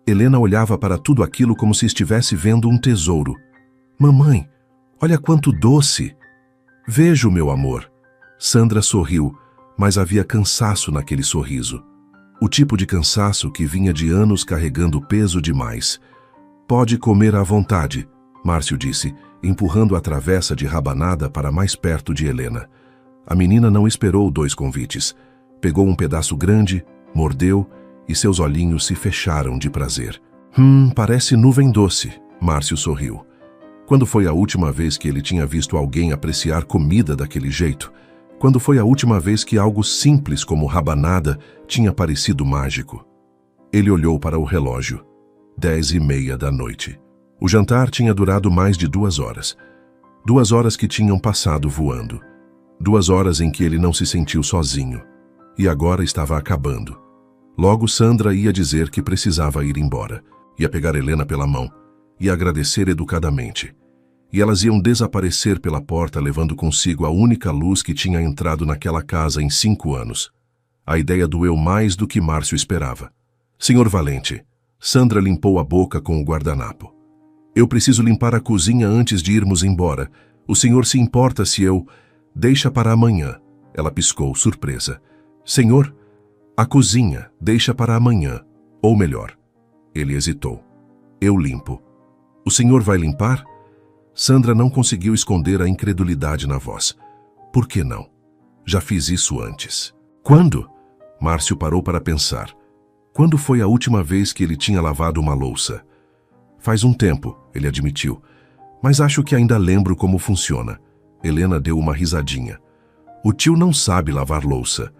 Helena olhava para tudo aquilo como se estivesse vendo um tesouro. Mamãe, olha quanto doce! Vejo, meu amor. Sandra sorriu, mas havia cansaço naquele sorriso. O tipo de cansaço que vinha de anos carregando peso demais. Pode comer à vontade, Márcio disse, empurrando a travessa de rabanada para mais perto de Helena. A menina não esperou 2 convites. Pegou um pedaço grande, mordeu e seus olhinhos se fecharam de prazer. Parece nuvem doce, Márcio sorriu. Quando foi a última vez que ele tinha visto alguém apreciar comida daquele jeito? Quando foi a última vez que algo simples como rabanada tinha parecido mágico? Ele olhou para o relógio. 10h30 da noite. O jantar tinha durado mais de 2 horas. 2 horas que tinham passado voando. 2 horas em que ele não se sentiu sozinho. E agora estava acabando. Logo Sandra ia dizer que precisava ir embora. Ia pegar Helena pela mão. Ia agradecer educadamente. E elas iam desaparecer pela porta levando consigo a única luz que tinha entrado naquela casa em 5 anos. A ideia doeu mais do que Márcio esperava. Senhor Valente, Sandra limpou a boca com o guardanapo. Eu preciso limpar a cozinha antes de irmos embora. O senhor se importa se eu... Deixa para amanhã. Ela piscou, surpresa. Senhor, a cozinha deixa para amanhã. Ou melhor, ele hesitou. Eu limpo. O senhor vai limpar? Sandra não conseguiu esconder a incredulidade na voz. Por que não? Já fiz isso antes. Quando? Márcio parou para pensar. Quando foi a última vez que ele tinha lavado uma louça? Faz um tempo, ele admitiu. Mas acho que ainda lembro como funciona. Helena deu uma risadinha. O tio não sabe lavar louça.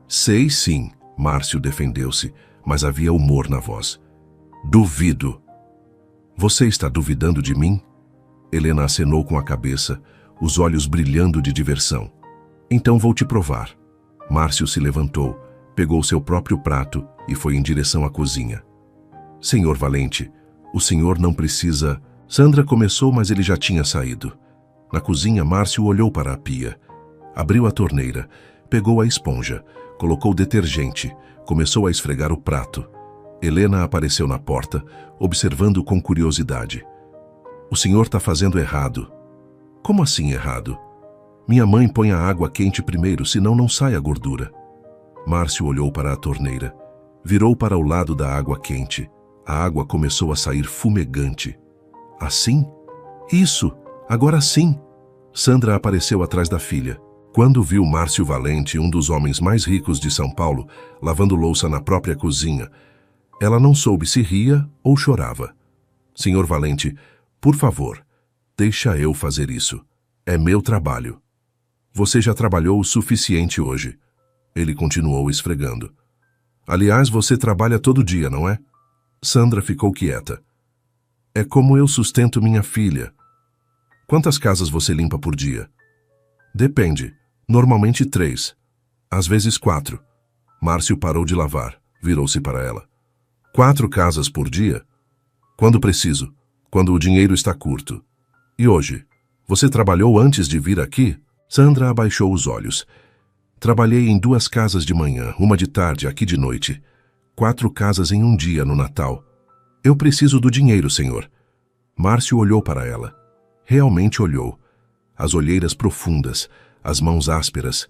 Sei sim, Márcio defendeu-se, mas havia humor na voz. Duvido. Você está duvidando de mim? Helena acenou com a cabeça, os olhos brilhando de diversão. Então vou te provar. Márcio se levantou, pegou seu próprio prato e foi em direção à cozinha. Senhor Valente, o senhor não precisa... Sandra começou, mas ele já tinha saído. Na cozinha, Márcio olhou para a pia. Abriu a torneira, pegou a esponja, colocou detergente, começou a esfregar o prato. Helena apareceu na porta, observando com curiosidade. O senhor está fazendo errado. Como assim errado? Minha mãe põe a água quente primeiro, senão não sai a gordura. Márcio olhou para a torneira, virou para o lado da água quente. A água começou a sair fumegante. Assim? Isso, agora sim. Sandra apareceu atrás da filha. Quando viu Márcio Valente, um dos homens mais ricos de São Paulo, lavando louça na própria cozinha, ela não soube se ria ou chorava. Senhor Valente, por favor, deixa eu fazer isso. É meu trabalho. Você já trabalhou o suficiente hoje. Ele continuou esfregando. Aliás, você trabalha todo dia, não é? Sandra ficou quieta. É como eu sustento minha filha. Quantas casas você limpa por dia? Depende. Normalmente 3. Às vezes 4. Márcio parou de lavar. Virou-se para ela. 4 casas por dia? Quando preciso. Quando o dinheiro está curto. E hoje? Você trabalhou antes de vir aqui? Sandra abaixou os olhos. Trabalhei em 2 casas de manhã, uma de tarde, aqui de noite. 4 casas em um dia no Natal. Eu preciso do dinheiro, senhor. Márcio olhou para ela. Realmente olhou. As olheiras profundas, as mãos ásperas,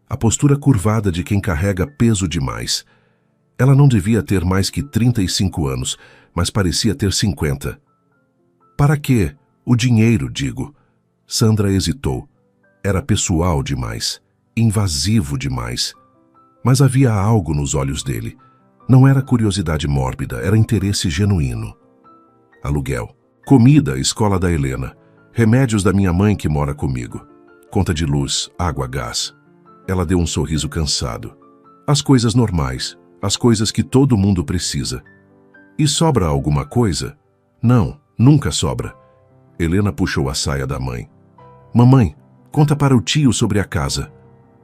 a postura curvada de quem carrega peso demais. Ela não devia ter mais que 35 anos, mas parecia ter 50. Para quê? O dinheiro, digo. Sandra hesitou. Era pessoal demais, invasivo demais. Mas havia algo nos olhos dele. Não era curiosidade mórbida, era interesse genuíno. Aluguel, comida, escola da Helena, remédios da minha mãe que mora comigo, conta de luz, água, gás. Ela deu um sorriso cansado. As coisas normais, as coisas que todo mundo precisa. E sobra alguma coisa? Não, nunca sobra. Helena puxou a saia da mãe. Mamãe, conta para o tio sobre a casa.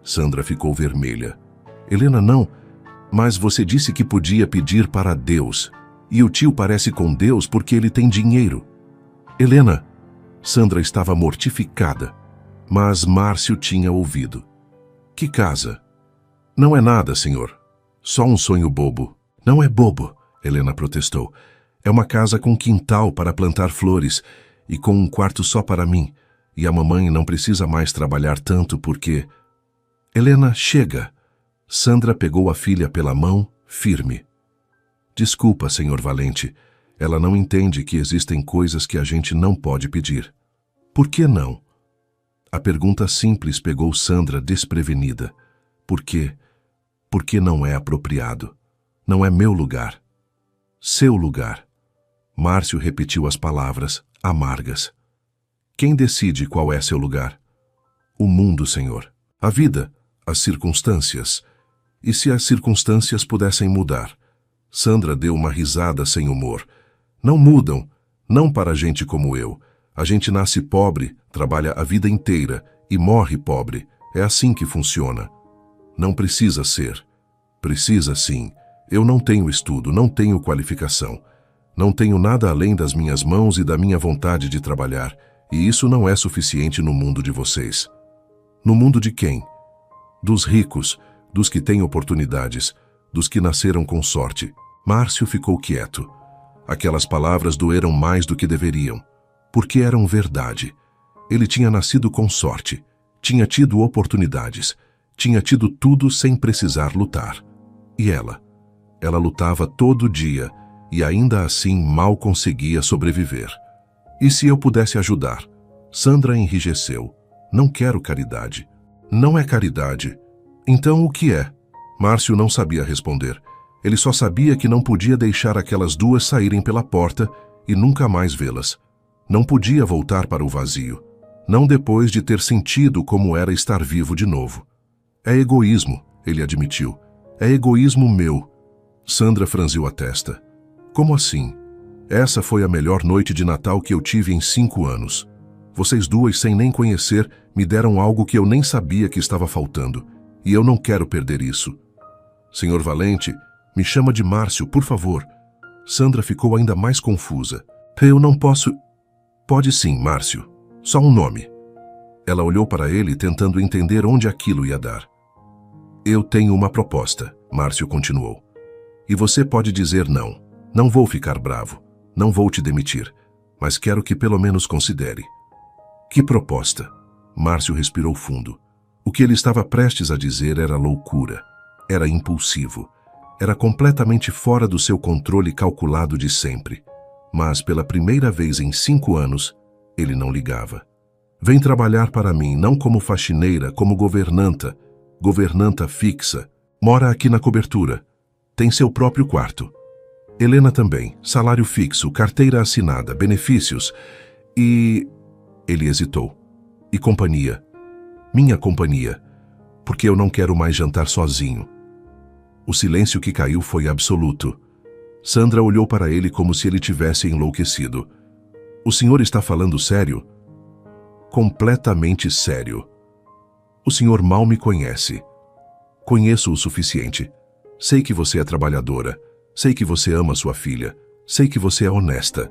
Sandra ficou vermelha. Helena, não... Mas você disse que podia pedir para Deus. E o tio parece com Deus porque ele tem dinheiro. Helena. Sandra estava mortificada. Mas Márcio tinha ouvido. Que casa? Não é nada, senhor. Só um sonho bobo. Não é bobo, Helena protestou. É uma casa com quintal para plantar flores e com um quarto só para mim. E a mamãe não precisa mais trabalhar tanto porque... Helena, chega. Sandra pegou a filha pela mão, firme. Desculpa, senhor Valente. Ela não entende que existem coisas que a gente não pode pedir. Por que não? A pergunta simples pegou Sandra desprevenida. Por quê? Porque não é apropriado. Não é meu lugar. Seu lugar. Márcio repetiu as palavras, amargas. Quem decide qual é seu lugar? O mundo, senhor. A vida, as circunstâncias... E se as circunstâncias pudessem mudar? Sandra deu uma risada sem humor. Não mudam, não para gente como eu. A gente nasce pobre, trabalha a vida inteira e morre pobre. É assim que funciona. Não precisa ser. Precisa sim. Eu não tenho estudo, não tenho qualificação. Não tenho nada além das minhas mãos e da minha vontade de trabalhar. E isso não é suficiente no mundo de vocês. No mundo de quem? Dos ricos, dos que têm oportunidades, dos que nasceram com sorte. Márcio ficou quieto. Aquelas palavras doeram mais do que deveriam, porque eram verdade. Ele tinha nascido com sorte, tinha tido oportunidades, Tinha tido tudo sem precisar lutar. E ela lutava todo dia e ainda assim mal conseguia sobreviver. E se eu pudesse ajudar? Sandra enrijeceu. Não quero caridade. Não é caridade. Então o que é? Márcio não sabia responder. Ele só sabia que não podia deixar aquelas duas saírem pela porta e nunca mais vê-las. Não podia voltar para o vazio. Não depois de ter sentido como era estar vivo de novo. É egoísmo, ele admitiu. É egoísmo meu. Sandra franziu a testa. Como assim? Essa foi a melhor noite de Natal que eu tive em 5 anos. Vocês duas, sem nem conhecer, me deram algo que eu nem sabia que estava faltando. E eu não quero perder isso. Senhor Valente, me chama de Márcio, por favor. Sandra ficou ainda mais confusa. Eu não posso... Pode sim, Márcio. Só um nome. Ela olhou para ele, tentando entender onde aquilo ia dar. Eu tenho uma proposta, Márcio continuou. E você pode dizer não. Não vou ficar bravo. Não vou te demitir. Mas quero que pelo menos considere. Que proposta? Márcio respirou fundo. O que ele estava prestes a dizer era loucura. Era impulsivo. Era completamente fora do seu controle calculado de sempre. Mas pela primeira vez em 5 anos, ele não ligava. Vem trabalhar para mim, não como faxineira, como governanta. Governanta fixa. Mora aqui na cobertura. Tem seu próprio quarto. Helena também. Salário fixo, carteira assinada, benefícios. E... Ele hesitou. E companhia. Minha companhia. Porque eu não quero mais jantar sozinho. O silêncio que caiu foi absoluto. Sandra olhou para ele como se ele tivesse enlouquecido. O senhor está falando sério? Completamente sério. O senhor mal me conhece. Conheço o suficiente. Sei que você é trabalhadora. Sei que você ama sua filha. Sei que você é honesta.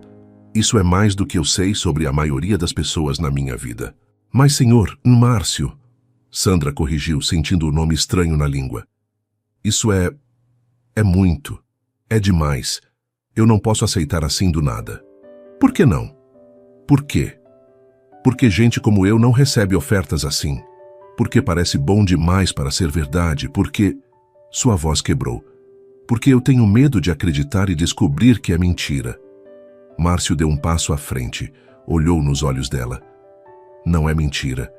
Isso é mais do que eu sei sobre a maioria das pessoas na minha vida. Mas, senhor, Márcio... Sandra corrigiu, sentindo o nome estranho na língua. Isso é muito. É demais. Eu não posso aceitar assim do nada. Por que não? Por quê? Porque gente como eu não recebe ofertas assim. Porque parece bom demais para ser verdade. Porque... Sua voz quebrou. Porque eu tenho medo de acreditar e descobrir que é mentira. Márcio deu um passo à frente. Olhou nos olhos dela. Não é mentira.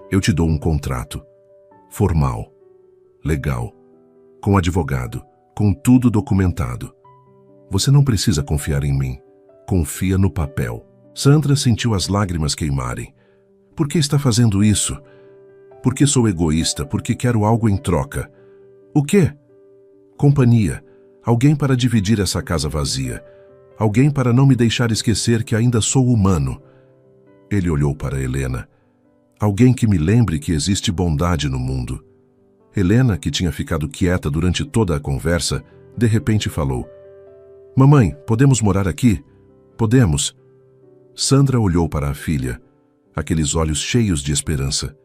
Eu te dou um contrato. Formal. Legal. Com advogado. Com tudo documentado. Você não precisa confiar em mim. Confia no papel. Sandra sentiu as lágrimas queimarem. Por que está fazendo isso? Porque sou egoísta, porque quero algo em troca. O quê? Companhia. Alguém para dividir essa casa vazia. Alguém para não me deixar esquecer que ainda sou humano. Ele olhou para Helena. Alguém que me lembre que existe bondade no mundo. Helena, que tinha ficado quieta durante toda a conversa, de repente falou. Mamãe, podemos morar aqui? Podemos. Sandra olhou para a filha. Aqueles olhos cheios de esperança.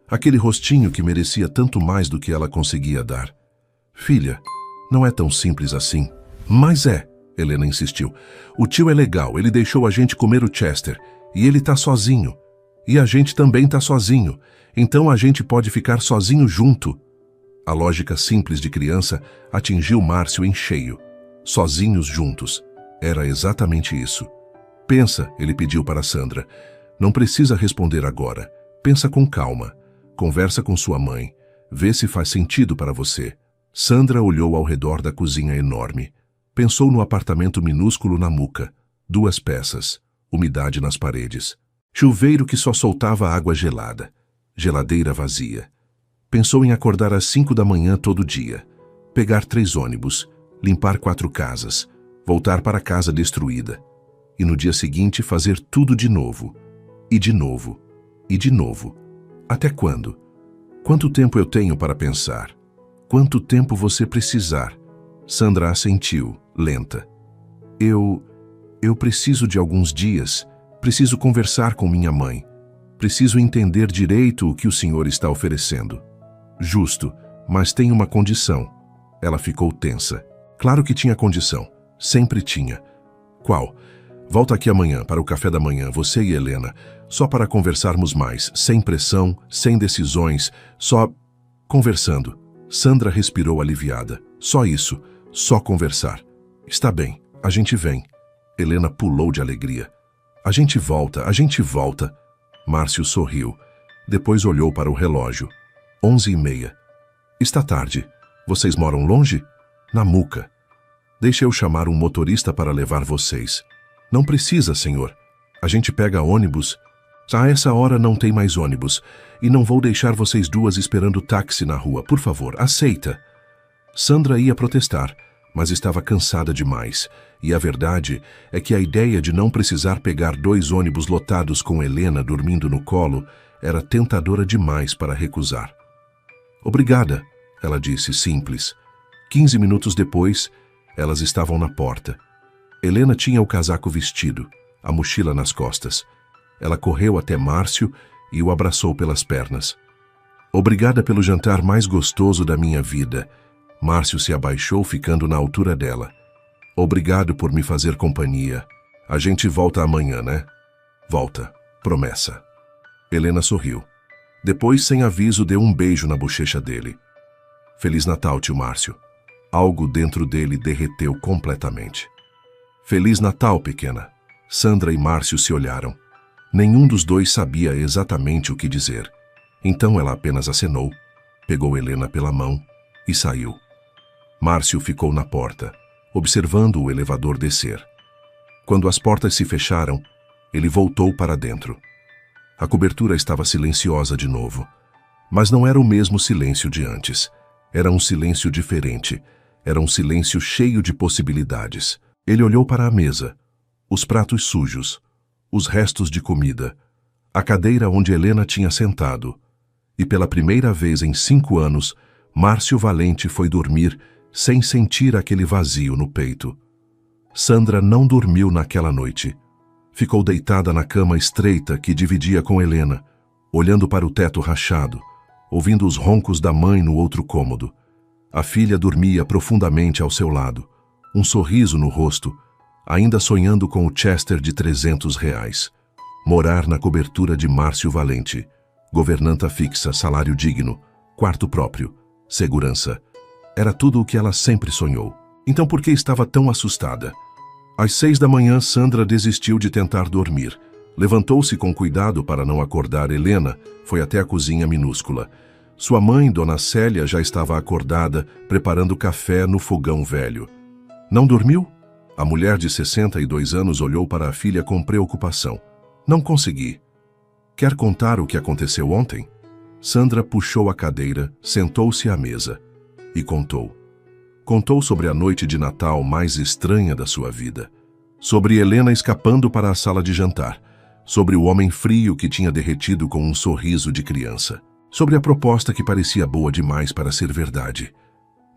Aquele rostinho que merecia tanto mais do que ela conseguia dar. Filha, não é tão simples assim. Mas é, Helena insistiu. O tio é legal, ele deixou a gente comer o Chester. E ele tá sozinho. E a gente também tá sozinho. Então a gente pode ficar sozinho junto. A lógica simples de criança atingiu Márcio em cheio. Sozinhos juntos. Era exatamente isso. Pensa, ele pediu para Sandra. Não precisa responder agora. Pensa com calma. Conversa com sua mãe. Vê se faz sentido para você. Sandra olhou ao redor da cozinha enorme. Pensou no apartamento minúsculo na Muca. 2 peças. Umidade nas paredes. Chuveiro que só soltava água gelada. Geladeira vazia. Pensou em acordar às 5 da manhã todo dia. Pegar 3 ônibus. Limpar 4 casas. Voltar para a casa destruída. E no dia seguinte fazer tudo de novo. E de novo. E de novo. Até quando? Quanto tempo eu tenho para pensar? Quanto tempo você precisar? Sandra assentiu, lenta. Eu preciso de alguns dias. Preciso conversar com minha mãe. Preciso entender direito o que o senhor está oferecendo. Justo, mas tem uma condição. Ela ficou tensa. Claro que tinha condição. Sempre tinha. Qual? Volta aqui amanhã para o café da manhã, você e Helena. Só para conversarmos mais, sem pressão, sem decisões, só... Conversando. Sandra respirou aliviada. Só isso. Só conversar. Está bem. A gente vem. Helena pulou de alegria. A gente volta, a gente volta. Márcio sorriu. Depois olhou para o relógio. 11h30. Está tarde. Vocês moram longe? Na Muca. Deixe eu chamar um motorista para levar vocês. Não precisa, senhor. A gente pega ônibus. A essa hora não tem mais ônibus. E não vou deixar vocês duas esperando táxi na rua. Por favor, aceita. Sandra ia protestar, mas estava cansada demais. E a verdade é que a ideia de não precisar pegar 2 ônibus lotados com Helena dormindo no colo era tentadora demais para recusar. Obrigada, ela disse, simples. 15 minutos depois, elas estavam na porta. Helena tinha o casaco vestido, a mochila nas costas. Ela correu até Márcio e o abraçou pelas pernas. Obrigada pelo jantar mais gostoso da minha vida. Márcio se abaixou, ficando na altura dela. Obrigado por me fazer companhia. A gente volta amanhã, né? Volta. Promessa. Helena sorriu. Depois, sem aviso, deu um beijo na bochecha dele. Feliz Natal, tio Márcio. Algo dentro dele derreteu completamente. Feliz Natal, pequena. Sandra e Márcio se olharam. Nenhum dos dois sabia exatamente o que dizer. Então ela apenas acenou, pegou Helena pela mão e saiu. Márcio ficou na porta, observando o elevador descer. Quando as portas se fecharam, ele voltou para dentro. A cobertura estava silenciosa de novo. Mas não era o mesmo silêncio de antes. Era um silêncio diferente. Era um silêncio cheio de possibilidades. Ele olhou para a mesa. Os pratos sujos. Os restos de comida. A cadeira onde Helena tinha sentado. E pela primeira vez em 5 anos, Márcio Valente foi dormir sem sentir aquele vazio no peito. Sandra não dormiu naquela noite. Ficou deitada na cama estreita que dividia com Helena, olhando para o teto rachado, ouvindo os roncos da mãe no outro cômodo. A filha dormia profundamente ao seu lado, um sorriso no rosto, ainda sonhando com o Chester de R$300. Morar na cobertura de Márcio Valente. Governanta fixa, salário digno, quarto próprio, segurança. Era tudo o que ela sempre sonhou. Então por que estava tão assustada? Às 6 da manhã, Sandra desistiu de tentar dormir. Levantou-se com cuidado para não acordar Helena, foi até a cozinha minúscula. Sua mãe, Dona Célia, já estava acordada, preparando café no fogão velho. Não dormiu? A mulher de 62 anos olhou para a filha com preocupação. Não consegui. Quer contar o que aconteceu ontem? Sandra puxou a cadeira, sentou-se à mesa e contou. Contou sobre a noite de Natal mais estranha da sua vida. Sobre Helena escapando para a sala de jantar. Sobre o homem frio que tinha derretido com um sorriso de criança. Sobre a proposta que parecia boa demais para ser verdade.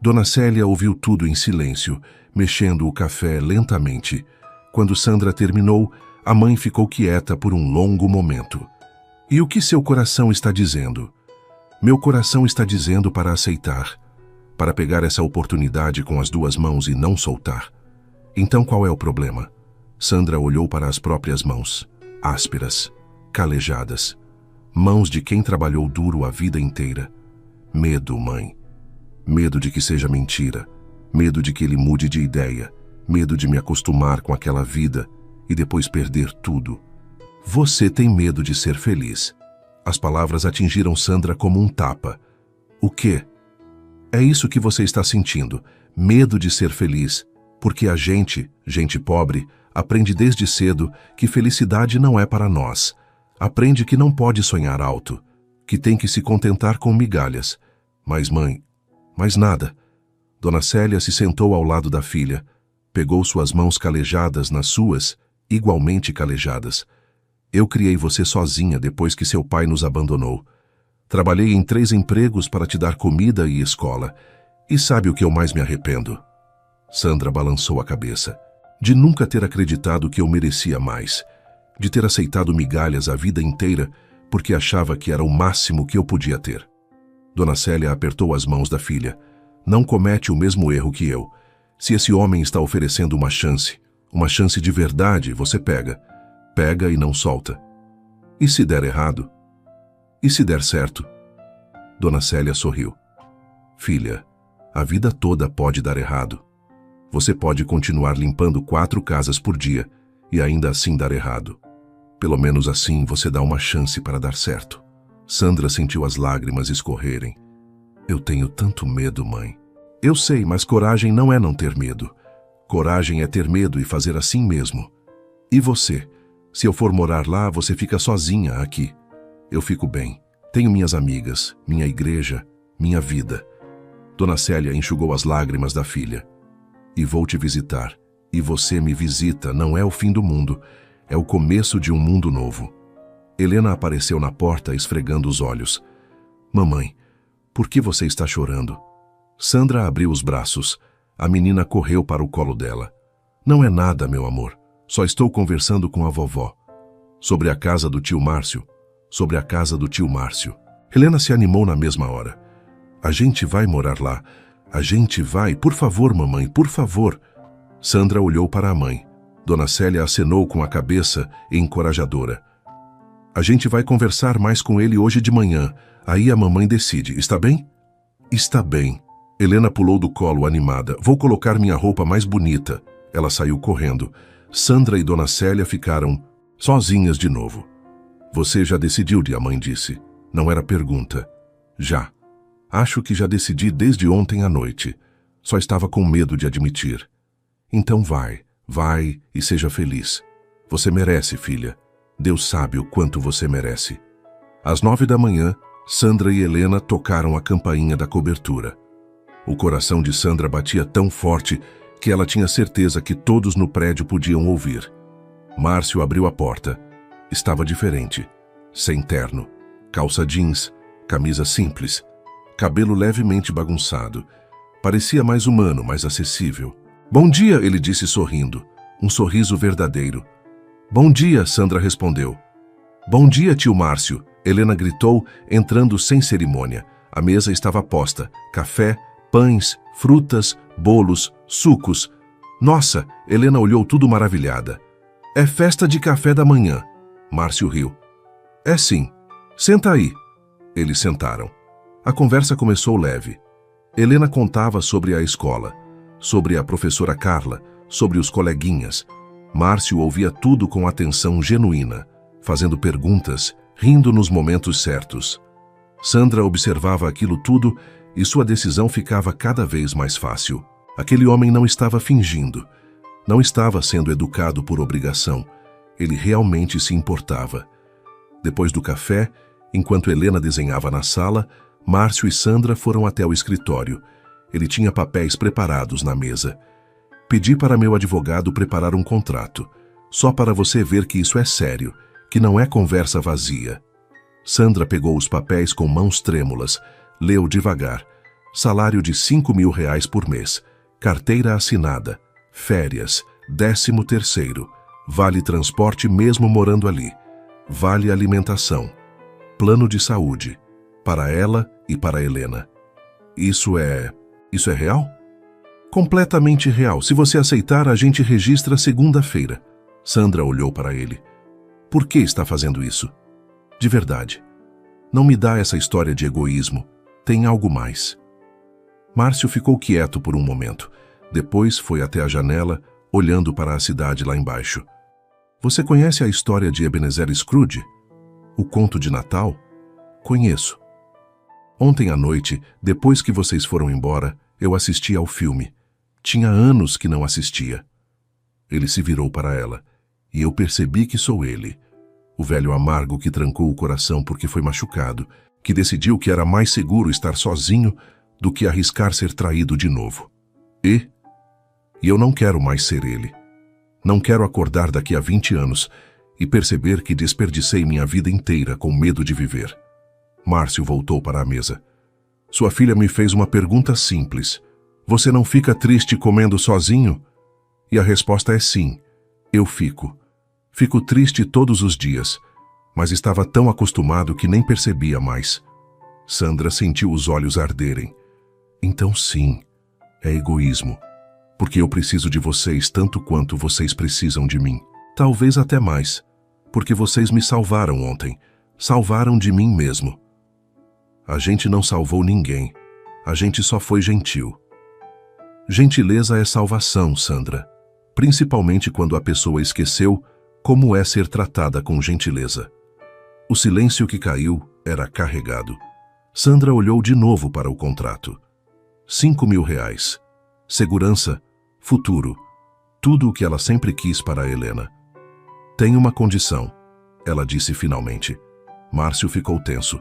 Dona Célia ouviu tudo em silêncio, mexendo o café lentamente. Quando Sandra terminou, a mãe ficou quieta por um longo momento. E o que seu coração está dizendo? Meu coração está dizendo para aceitar, para pegar essa oportunidade com as 2 mãos e não soltar. Então qual é o problema? Sandra olhou para as próprias mãos, ásperas, calejadas. Mãos de quem trabalhou duro a vida inteira. Medo, mãe. Medo de que seja mentira. Medo de que ele mude de ideia. Medo de me acostumar com aquela vida e depois perder tudo. Você tem medo de ser feliz. As palavras atingiram Sandra como um tapa. O quê? É isso que você está sentindo. Medo de ser feliz. Porque a gente pobre, aprende desde cedo que felicidade não é para nós. Aprende que não pode sonhar alto. Que tem que se contentar com migalhas. Mas mãe, mais nada. Dona Célia se sentou ao lado da filha, pegou suas mãos calejadas nas suas, igualmente calejadas. Eu criei você sozinha depois que seu pai nos abandonou. Trabalhei em 3 empregos para te dar comida e escola. E sabe o que eu mais me arrependo? Sandra balançou a cabeça. De nunca ter acreditado que eu merecia mais. De ter aceitado migalhas a vida inteira porque achava que era o máximo que eu podia ter. Dona Célia apertou as mãos da filha. Não comete o mesmo erro que eu. Se esse homem está oferecendo uma chance de verdade, você pega. Pega e não solta. E se der errado? E se der certo? Dona Célia sorriu. Filha, a vida toda pode dar errado. Você pode continuar limpando 4 casas por dia e ainda assim dar errado. Pelo menos assim você dá uma chance para dar certo. Sandra sentiu as lágrimas escorrerem. Eu tenho tanto medo, mãe. Eu sei, mas coragem não é não ter medo. Coragem é ter medo e fazer assim mesmo. E você? Se eu for morar lá, você fica sozinha aqui. Eu fico bem. Tenho minhas amigas, minha igreja, minha vida. Dona Célia enxugou as lágrimas da filha. E vou te visitar. E você me visita, não é o fim do mundo. É o começo de um mundo novo. Helena apareceu na porta, esfregando os olhos. Mamãe, por que você está chorando? Sandra abriu os braços. A menina correu para o colo dela. Não é nada, meu amor. Só estou conversando com a vovó. Sobre a casa do tio Márcio. Sobre a casa do tio Márcio. Helena se animou na mesma hora. A gente vai morar lá. A gente vai. Por favor, mamãe, por favor. Sandra olhou para a mãe. Dona Célia acenou com a cabeça, encorajadora. A gente vai conversar mais com ele hoje de manhã. Aí a mamãe decide. Está bem? Está bem. Helena pulou do colo, animada. Vou colocar minha roupa mais bonita. Ela saiu correndo. Sandra e Dona Célia ficaram sozinhas de novo. Você já decidiu, a mãe disse. Não era pergunta. Já. Acho que já decidi desde ontem à noite. Só estava com medo de admitir. Então vai e seja feliz. Você merece, filha. Deus sabe o quanto você merece. Às 9 da manhã, Sandra e Helena tocaram a campainha da cobertura. O coração de Sandra batia tão forte que ela tinha certeza que todos no prédio podiam ouvir. Márcio abriu a porta. Estava diferente. Sem terno, calça jeans, camisa simples, cabelo levemente bagunçado. Parecia mais humano, mais acessível. Bom dia, ele disse sorrindo. Um sorriso verdadeiro. Bom dia, Sandra respondeu. Bom dia, tio Márcio, Helena gritou, entrando sem cerimônia. A mesa estava posta. Café, pães, frutas, bolos, sucos. Nossa, Helena olhou tudo maravilhada. É festa de café da manhã. Márcio riu. É sim. Senta aí. Eles sentaram. A conversa começou leve. Helena contava sobre a escola, sobre a professora Carla, sobre os coleguinhas. Márcio ouvia tudo com atenção genuína, fazendo perguntas, rindo nos momentos certos. Sandra observava aquilo tudo e sua decisão ficava cada vez mais fácil. Aquele homem não estava fingindo. Não estava sendo educado por obrigação. Ele realmente se importava. Depois do café, enquanto Helena desenhava na sala, Márcio e Sandra foram até o escritório. Ele tinha papéis preparados na mesa. Pedi para meu advogado preparar um contrato, só para você ver que isso é sério, que não é conversa vazia. Sandra pegou os papéis com mãos trêmulas, leu devagar. Salário de R$ 5.000 por mês, carteira assinada, férias, 13º, vale transporte mesmo morando ali, vale alimentação, plano de saúde, para ela e para Helena. Isso é real? Completamente real. Se você aceitar, a gente registra segunda-feira. Sandra olhou para ele. Por que está fazendo isso? De verdade. Não me dá essa história de egoísmo. Tem algo mais. Márcio ficou quieto por um momento. Depois foi até a janela, olhando para a cidade lá embaixo. Você conhece a história de Ebenezer Scrooge? O conto de Natal? Conheço. Ontem à noite, depois que vocês foram embora, eu assisti ao filme. Tinha anos que não assistia. Ele se virou para ela, e eu percebi que sou ele. O velho amargo que trancou o coração porque foi machucado, que decidiu que era mais seguro estar sozinho do que arriscar ser traído de novo. E eu não quero mais ser ele. Não quero acordar daqui a 20 anos e perceber que desperdicei minha vida inteira com medo de viver. Márcio voltou para a mesa. Sua filha me fez uma pergunta simples. Você não fica triste comendo sozinho? E a resposta é sim. Eu fico. Fico triste todos os dias, mas estava tão acostumado que nem percebia mais. Sandra sentiu os olhos arderem. Então sim, é egoísmo. Porque eu preciso de vocês tanto quanto vocês precisam de mim. Talvez até mais. Porque vocês me salvaram ontem. Salvaram de mim mesmo. A gente não salvou ninguém. A gente só foi gentil. Gentileza é salvação, Sandra. Principalmente quando a pessoa esqueceu como é ser tratada com gentileza. O silêncio que caiu era carregado. Sandra olhou de novo para o contrato. 5.000 reais. Segurança, futuro. Tudo o que ela sempre quis para a Helena. Tem uma condição, ela disse finalmente. Márcio ficou tenso.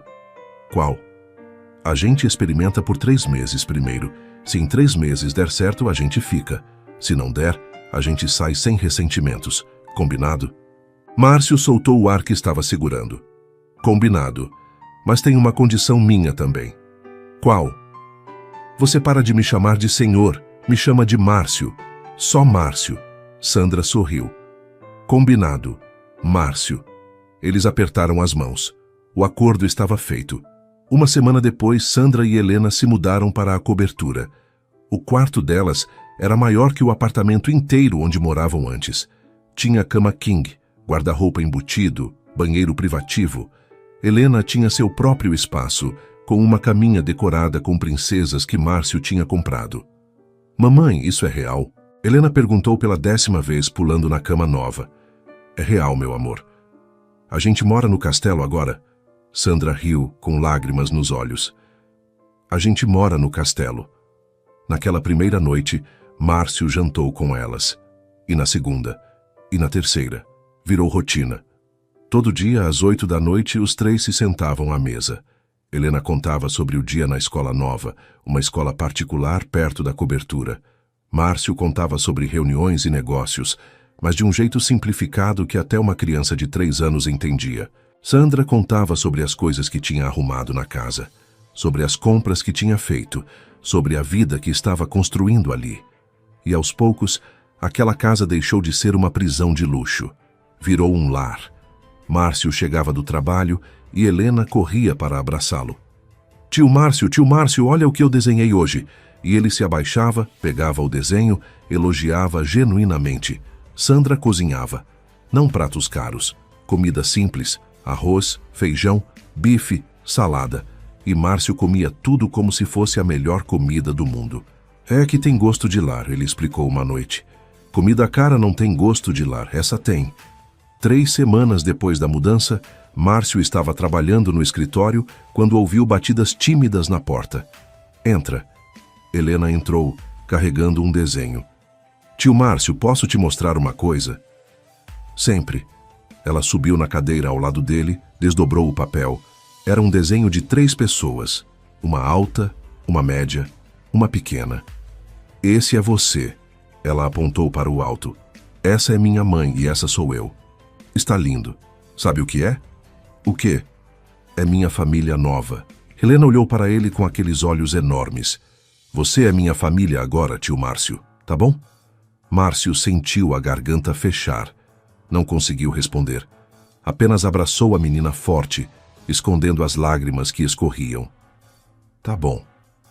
Qual? A gente experimenta por 3 meses primeiro. Se em 3 meses der certo, a gente fica. Se não der, a gente sai sem ressentimentos. Combinado? Márcio soltou o ar que estava segurando. Combinado. Mas tem uma condição minha também. Qual? Você para de me chamar de senhor. Me chama de Márcio. Só Márcio. Sandra sorriu. Combinado. Márcio. Eles apertaram as mãos. O acordo estava feito. Uma semana depois, Sandra e Helena se mudaram para a cobertura. O quarto delas era maior que o apartamento inteiro onde moravam antes. Tinha cama king, guarda-roupa embutido, banheiro privativo. Helena tinha seu próprio espaço, com uma caminha decorada com princesas que Márcio tinha comprado. Mamãe, isso é real? Helena perguntou pela 10ª vez, pulando na cama nova. É real, meu amor. A gente mora no castelo agora? Sandra riu, com lágrimas nos olhos. A gente mora no castelo. Naquela primeira noite, Márcio jantou com elas. E na segunda. E na terceira. Virou rotina. Todo dia, às 8 da noite, os 3 se sentavam à mesa. Helena contava sobre o dia na escola nova, uma escola particular perto da cobertura. Márcio contava sobre reuniões e negócios, mas de um jeito simplificado que até uma criança de 3 anos entendia. Sandra contava sobre as coisas que tinha arrumado na casa, sobre as compras que tinha feito, sobre a vida que estava construindo ali. E aos poucos, aquela casa deixou de ser uma prisão de luxo. Virou um lar. Márcio chegava do trabalho e Helena corria para abraçá-lo. Tio Márcio, olha o que eu desenhei hoje. E ele se abaixava, pegava o desenho, elogiava genuinamente. Sandra cozinhava. Não pratos caros, comida simples, arroz, feijão, bife, salada. E Márcio comia tudo como se fosse a melhor comida do mundo. É que tem gosto de lar, ele explicou uma noite. Comida cara não tem gosto de lar, essa tem. 3 semanas depois da mudança, Márcio estava trabalhando no escritório quando ouviu batidas tímidas na porta. Entra. Helena entrou, carregando um desenho. Tio Márcio, posso te mostrar uma coisa? Sempre. Ela subiu na cadeira ao lado dele, desdobrou o papel. Era um desenho de 3 pessoas. Uma alta, uma média, uma pequena. Esse é você. Ela apontou para o alto. Essa é minha mãe e essa sou eu. Está lindo. Sabe o que é? O quê? É minha família nova. Helena olhou para ele com aqueles olhos enormes. Você é minha família agora, tio Márcio, tá bom? Márcio sentiu a garganta fechar. Não conseguiu responder. Apenas abraçou a menina forte, escondendo as lágrimas que escorriam. Tá bom,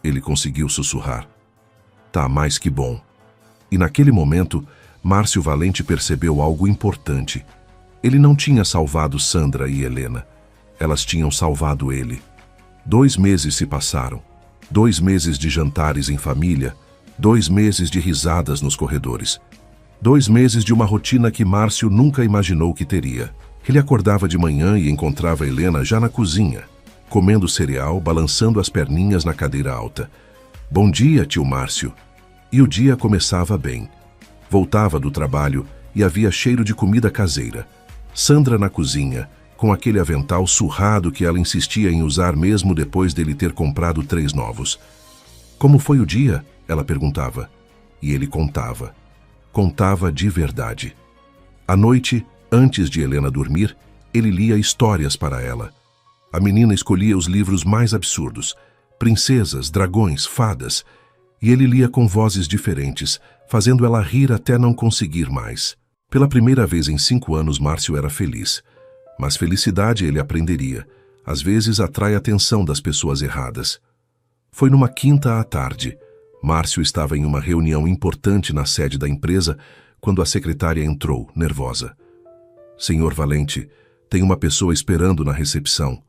ele conseguiu sussurrar. Tá mais que bom. E naquele momento, Márcio Valente percebeu algo importante. Ele não tinha salvado Sandra e Helena. Elas tinham salvado ele. 2 meses se passaram. 2 meses de jantares em família. 2 meses de risadas nos corredores. 2 meses de uma rotina que Márcio nunca imaginou que teria. Ele acordava de manhã e encontrava Helena já na cozinha, comendo cereal, balançando as perninhas na cadeira alta. Bom dia, tio Márcio. E o dia começava bem. Voltava do trabalho e havia cheiro de comida caseira. Sandra na cozinha, com aquele avental surrado que ela insistia em usar mesmo depois dele ter comprado 3 novos. Como foi o dia? Ela perguntava. E ele contava. Contava de verdade. À noite, antes de Helena dormir, ele lia histórias para ela. A menina escolhia os livros mais absurdos, princesas, dragões, fadas, e ele lia com vozes diferentes, fazendo ela rir até não conseguir mais. Pela primeira vez em 5 anos, Márcio era feliz. Mas felicidade ele aprenderia. Às vezes atrai a atenção das pessoas erradas. Foi numa quinta à tarde. Márcio estava em uma reunião importante na sede da empresa quando a secretária entrou, nervosa. Senhor Valente, tem uma pessoa esperando na recepção.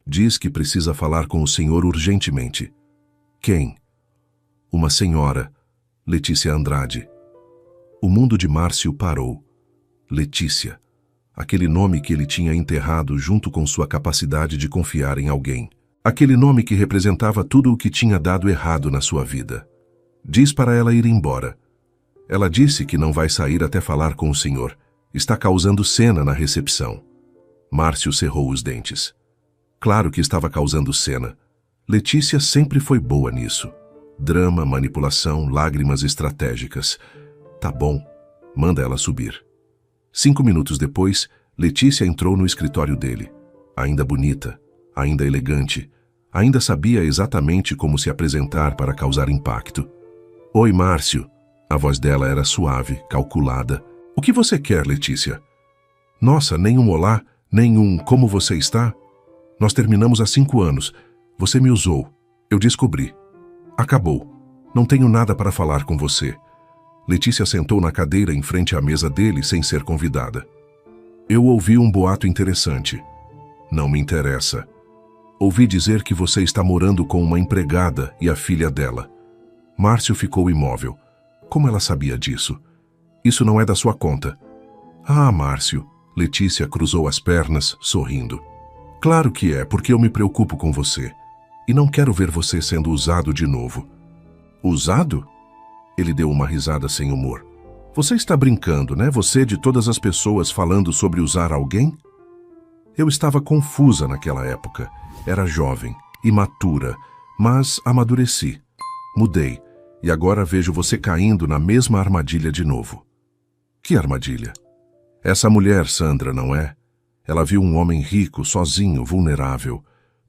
Diz que precisa falar com o senhor urgentemente. Quem? Uma senhora, Letícia Andrade. O mundo de Márcio parou. Letícia. Aquele nome que ele tinha enterrado junto com sua capacidade de confiar em alguém. Aquele nome que representava tudo o que tinha dado errado na sua vida. Diz para ela ir embora. Ela disse que não vai sair até falar com o senhor. Está causando cena na recepção. Márcio cerrou os dentes. Claro que estava causando cena. Letícia sempre foi boa nisso. Drama, manipulação, lágrimas estratégicas. Tá bom, manda ela subir. 5 minutos depois, Letícia entrou no escritório dele. Ainda bonita, ainda elegante, ainda sabia exatamente como se apresentar para causar impacto. Oi, Márcio. A voz dela era suave, calculada. O que você quer, Letícia? Nossa, nem um olá, nem um como você está? Nós terminamos há 5 anos. Você me usou. Eu descobri. Acabou. Não tenho nada para falar com você. Letícia sentou na cadeira em frente à mesa dele sem ser convidada. Eu ouvi um boato interessante. Não me interessa. Ouvi dizer que você está morando com uma empregada e a filha dela. Márcio ficou imóvel. Como ela sabia disso? Isso não é da sua conta. Ah, Márcio. Letícia cruzou as pernas, sorrindo. Claro que é, porque eu me preocupo com você. E não quero ver você sendo usado de novo. Usado? Ele deu uma risada sem humor. Você está brincando, né? Você de todas as pessoas falando sobre usar alguém? Eu estava confusa naquela época. Era jovem, imatura, mas amadureci. Mudei, e agora vejo você caindo na mesma armadilha de novo. Que armadilha? Essa mulher, Sandra, não é? Ela viu um homem rico, sozinho, vulnerável.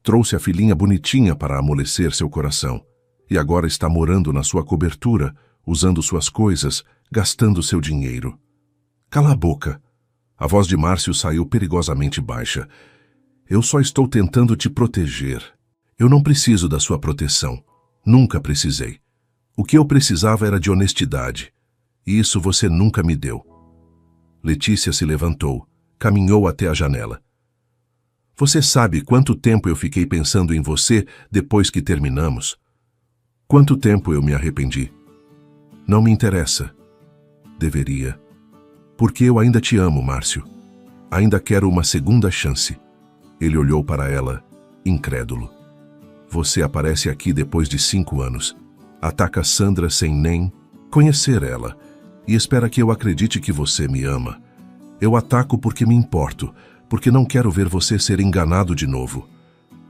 Trouxe a filhinha bonitinha para amolecer seu coração. E agora está morando na sua cobertura, usando suas coisas, gastando seu dinheiro. Cala a boca. A voz de Márcio saiu perigosamente baixa. Eu só estou tentando te proteger. Eu não preciso da sua proteção. Nunca precisei. O que eu precisava era de honestidade. E isso você nunca me deu. Letícia se levantou, caminhou até a janela. Você sabe quanto tempo eu fiquei pensando em você depois que terminamos? Quanto tempo eu me arrependi? Não me interessa. Deveria. Porque eu ainda te amo, Márcio. Ainda quero uma segunda chance. Ele olhou para ela, incrédulo. Você aparece aqui depois de 5 anos. Ataca Sandra sem nem conhecer ela. E espera que eu acredite que você me ama. Eu ataco porque me importo, porque não quero ver você ser enganado de novo.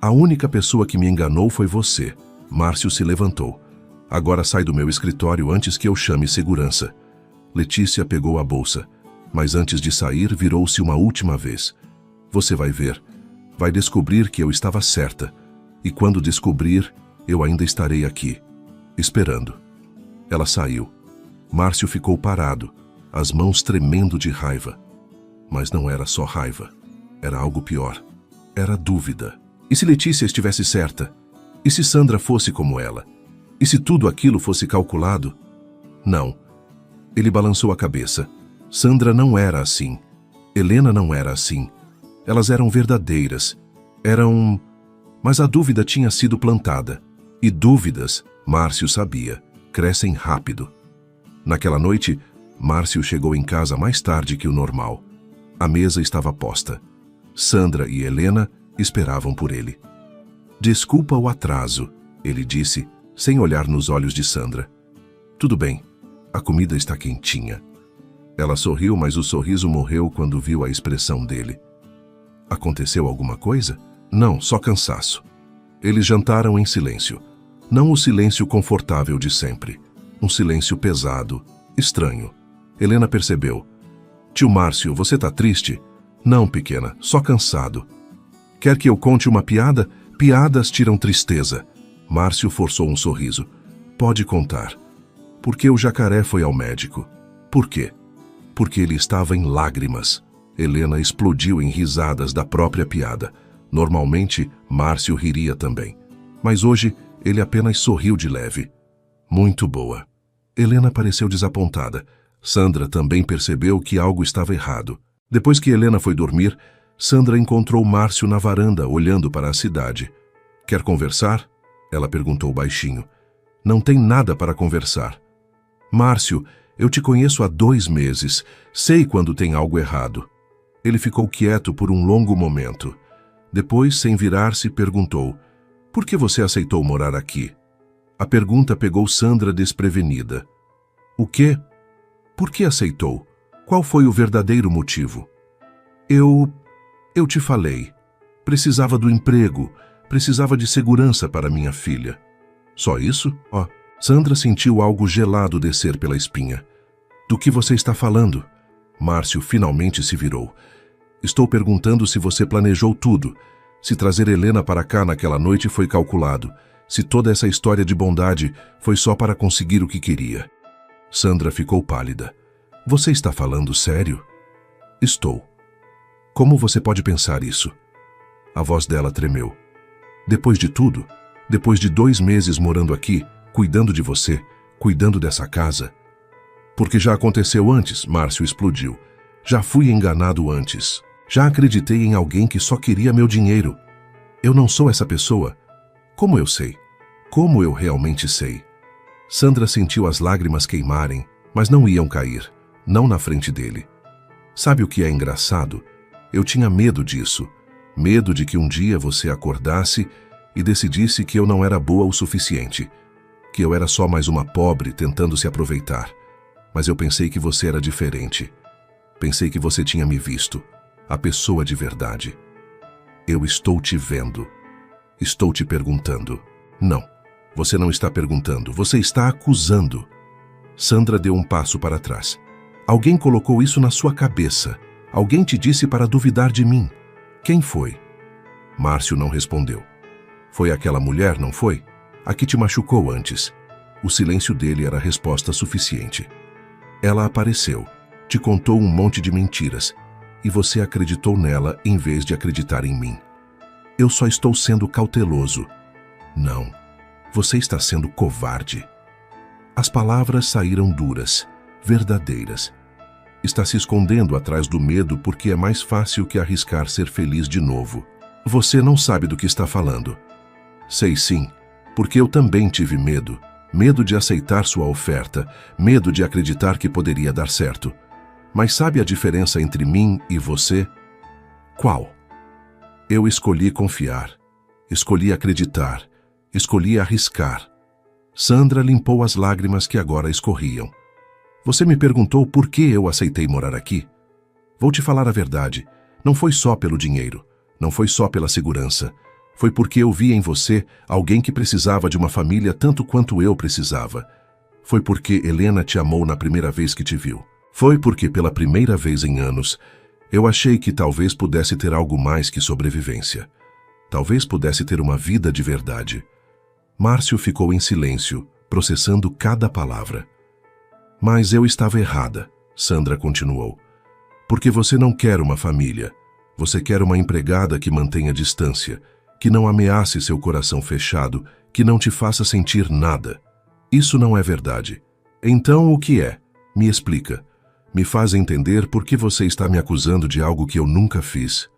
A única pessoa que me enganou foi você. Márcio se levantou. Agora sai do meu escritório antes que eu chame segurança. Letícia pegou a bolsa, mas antes de sair virou-se uma última vez. Você vai ver. Vai descobrir que eu estava certa. E quando descobrir, eu ainda estarei aqui, esperando. Ela saiu. Márcio ficou parado, as mãos tremendo de raiva. Mas não era só raiva. Era algo pior. Era dúvida. E se Letícia estivesse certa? E se Sandra fosse como ela? E se tudo aquilo fosse calculado? Não. Ele balançou a cabeça. Sandra não era assim. Helena não era assim. Elas eram verdadeiras. Eram... Mas a dúvida tinha sido plantada. E dúvidas, Márcio sabia, crescem rápido. Naquela noite, Márcio chegou em casa mais tarde que o normal. A mesa estava posta. Sandra e Helena esperavam por ele. Desculpa o atraso, ele disse, sem olhar nos olhos de Sandra. Tudo bem, a comida está quentinha. Ela sorriu, mas o sorriso morreu quando viu a expressão dele. Aconteceu alguma coisa? Não, só cansaço. Eles jantaram em silêncio. Não o silêncio confortável de sempre. Um silêncio pesado, estranho. Helena percebeu. Tio Márcio, você tá triste? Não, pequena, só cansado. Quer que eu conte uma piada? Piadas tiram tristeza. Márcio forçou um sorriso. Pode contar. Porque o jacaré foi ao médico. Por quê? Porque ele estava em lágrimas. Helena explodiu em risadas da própria piada. Normalmente, Márcio riria também. Mas hoje, ele apenas sorriu de leve. Muito boa. Helena pareceu desapontada. Sandra também percebeu que algo estava errado. Depois que Helena foi dormir, Sandra encontrou Márcio na varanda, olhando para a cidade. Quer conversar? Ela perguntou baixinho. Não tem nada para conversar. Márcio, eu te conheço há 2 meses. Sei quando tem algo errado. Ele ficou quieto por um longo momento. Depois, sem virar-se, perguntou: por que você aceitou morar aqui? A pergunta pegou Sandra desprevenida. O quê? Por que aceitou? Qual foi o verdadeiro motivo? Eu te falei. Precisava do emprego. Precisava de segurança para minha filha. Só isso? Sandra sentiu algo gelado descer pela espinha. Do que você está falando? Márcio finalmente se virou. Estou perguntando se você planejou tudo. Se trazer Helena para cá naquela noite foi calculado. Se toda essa história de bondade foi só para conseguir o que queria. Sandra ficou pálida. Você está falando sério? Estou. Como você pode pensar isso? A voz dela tremeu. Depois de tudo, depois de 2 meses morando aqui, cuidando de você, cuidando dessa casa. Porque já aconteceu antes, Márcio explodiu. Já fui enganado antes. Já acreditei em alguém que só queria meu dinheiro. Eu não sou essa pessoa. Como eu sei? Como eu realmente sei? Sandra sentiu as lágrimas queimarem, mas não iam cair, não na frente dele. Sabe o que é engraçado? Eu tinha medo disso. Medo de que um dia você acordasse e decidisse que eu não era boa o suficiente, que eu era só mais uma pobre tentando se aproveitar. Mas eu pensei que você era diferente. Pensei que você tinha me visto, a pessoa de verdade. Eu estou te vendo. Estou te perguntando. Não, você não está perguntando, você está acusando. Sandra deu um passo para trás. Alguém colocou isso na sua cabeça. Alguém te disse para duvidar de mim. Quem foi? Márcio não respondeu. Foi aquela mulher, não foi? A que te machucou antes. O silêncio dele era resposta suficiente. Ela apareceu, te contou um monte de mentiras, e você acreditou nela em vez de acreditar em mim. Eu só estou sendo cauteloso. Não, você está sendo covarde. As palavras saíram duras, verdadeiras. Está se escondendo atrás do medo porque é mais fácil que arriscar ser feliz de novo. Você não sabe do que está falando. Sei sim, porque eu também tive medo. Medo de aceitar sua oferta, medo de acreditar que poderia dar certo. Mas sabe a diferença entre mim e você? Qual? Eu escolhi confiar, escolhi acreditar, escolhi arriscar. Sandra limpou as lágrimas que agora escorriam. Você me perguntou por que eu aceitei morar aqui? Vou te falar a verdade. Não foi só pelo dinheiro, não foi só pela segurança. Foi porque eu vi em você alguém que precisava de uma família tanto quanto eu precisava. Foi porque Helena te amou na primeira vez que te viu. Foi porque pela primeira vez em anos, eu achei que talvez pudesse ter algo mais que sobrevivência. Talvez pudesse ter uma vida de verdade. Márcio ficou em silêncio, processando cada palavra. Mas eu estava errada, Sandra continuou. Porque você não quer uma família. Você quer uma empregada que mantenha distância, que não ameace seu coração fechado, que não te faça sentir nada. Isso não é verdade. Então o que é? Me explica. Me faz entender por que você está me acusando de algo que eu nunca fiz.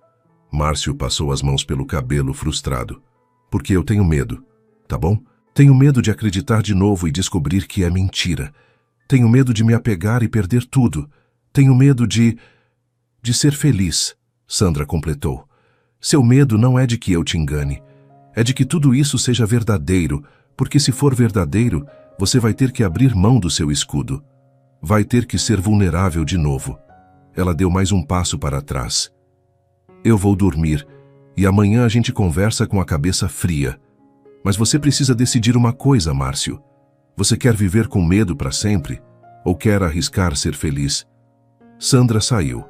Márcio passou as mãos pelo cabelo frustrado. Porque eu tenho medo, tá bom? Tenho medo de acreditar de novo e descobrir que é mentira. Tenho medo de me apegar e perder tudo. Tenho medo de ser feliz, Sandra completou. Seu medo não é de que eu te engane. É de que tudo isso seja verdadeiro, porque se for verdadeiro, você vai ter que abrir mão do seu escudo. Vai ter que ser vulnerável de novo. Ela deu mais um passo para trás. Eu vou dormir, e amanhã a gente conversa com a cabeça fria. Mas você precisa decidir uma coisa, Márcio. Você quer viver com medo para sempre? Ou quer arriscar ser feliz? Sandra saiu.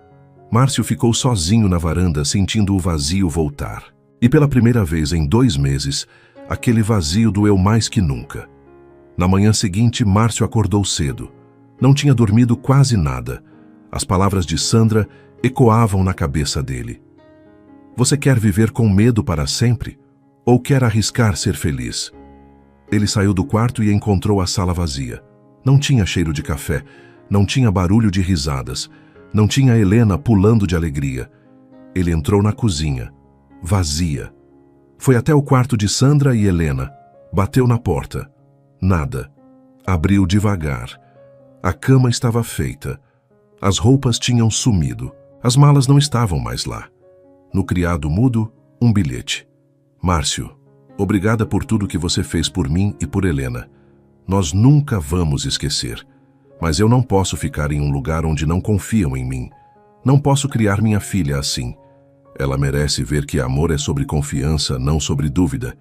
Márcio ficou sozinho na varanda, sentindo o vazio voltar. E pela primeira vez em 2 meses, aquele vazio doeu mais que nunca. Na manhã seguinte, Márcio acordou cedo. Não tinha dormido quase nada. As palavras de Sandra ecoavam na cabeça dele. Você quer viver com medo para sempre? Ou quer arriscar ser feliz? Ele saiu do quarto e encontrou a sala vazia. Não tinha cheiro de café, não tinha barulho de risadas, não tinha Helena pulando de alegria. Ele entrou na cozinha, vazia. Foi até o quarto de Sandra e Helena. Bateu na porta. Nada. Abriu devagar. A cama estava feita. As roupas tinham sumido. As malas não estavam mais lá. No criado mudo, um bilhete. Márcio, obrigada por tudo que você fez por mim e por Helena. Nós nunca vamos esquecer. Mas eu não posso ficar em um lugar onde não confiam em mim. Não posso criar minha filha assim. Ela merece ver que amor é sobre confiança, não sobre dúvida.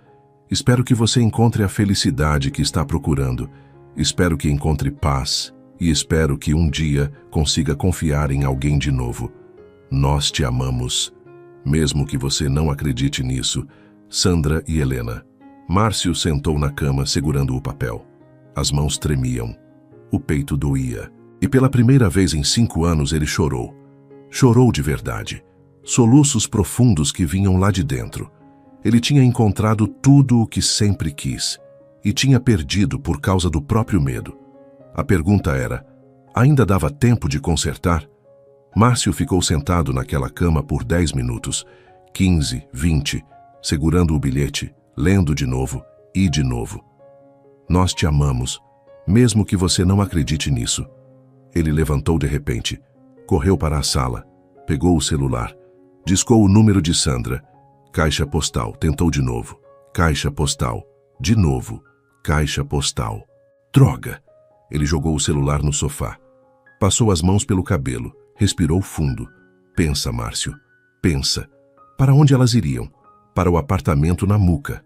Espero que você encontre a felicidade que está procurando. Espero que encontre paz. E espero que um dia consiga confiar em alguém de novo. Nós te amamos. Mesmo que você não acredite nisso, Sandra e Helena. Márcio sentou na cama segurando o papel. As mãos tremiam. O peito doía. E pela primeira vez em 5 anos ele chorou. Chorou de verdade. Soluços profundos que vinham lá de dentro. Ele tinha encontrado tudo o que sempre quis. E tinha perdido por causa do próprio medo. A pergunta era, ainda dava tempo de consertar? Márcio ficou sentado naquela cama por 10 minutos, 15, 20, segurando o bilhete, lendo de novo e de novo. Nós te amamos, mesmo que você não acredite nisso. Ele levantou de repente, correu para a sala, pegou o celular, discou o número de Sandra. Caixa postal, tentou de novo. Caixa postal, de novo. Caixa postal. Droga! Ele jogou o celular no sofá. Passou as mãos pelo cabelo, respirou fundo. Pensa, Márcio, pensa. Para onde elas iriam? Para o apartamento na Muca.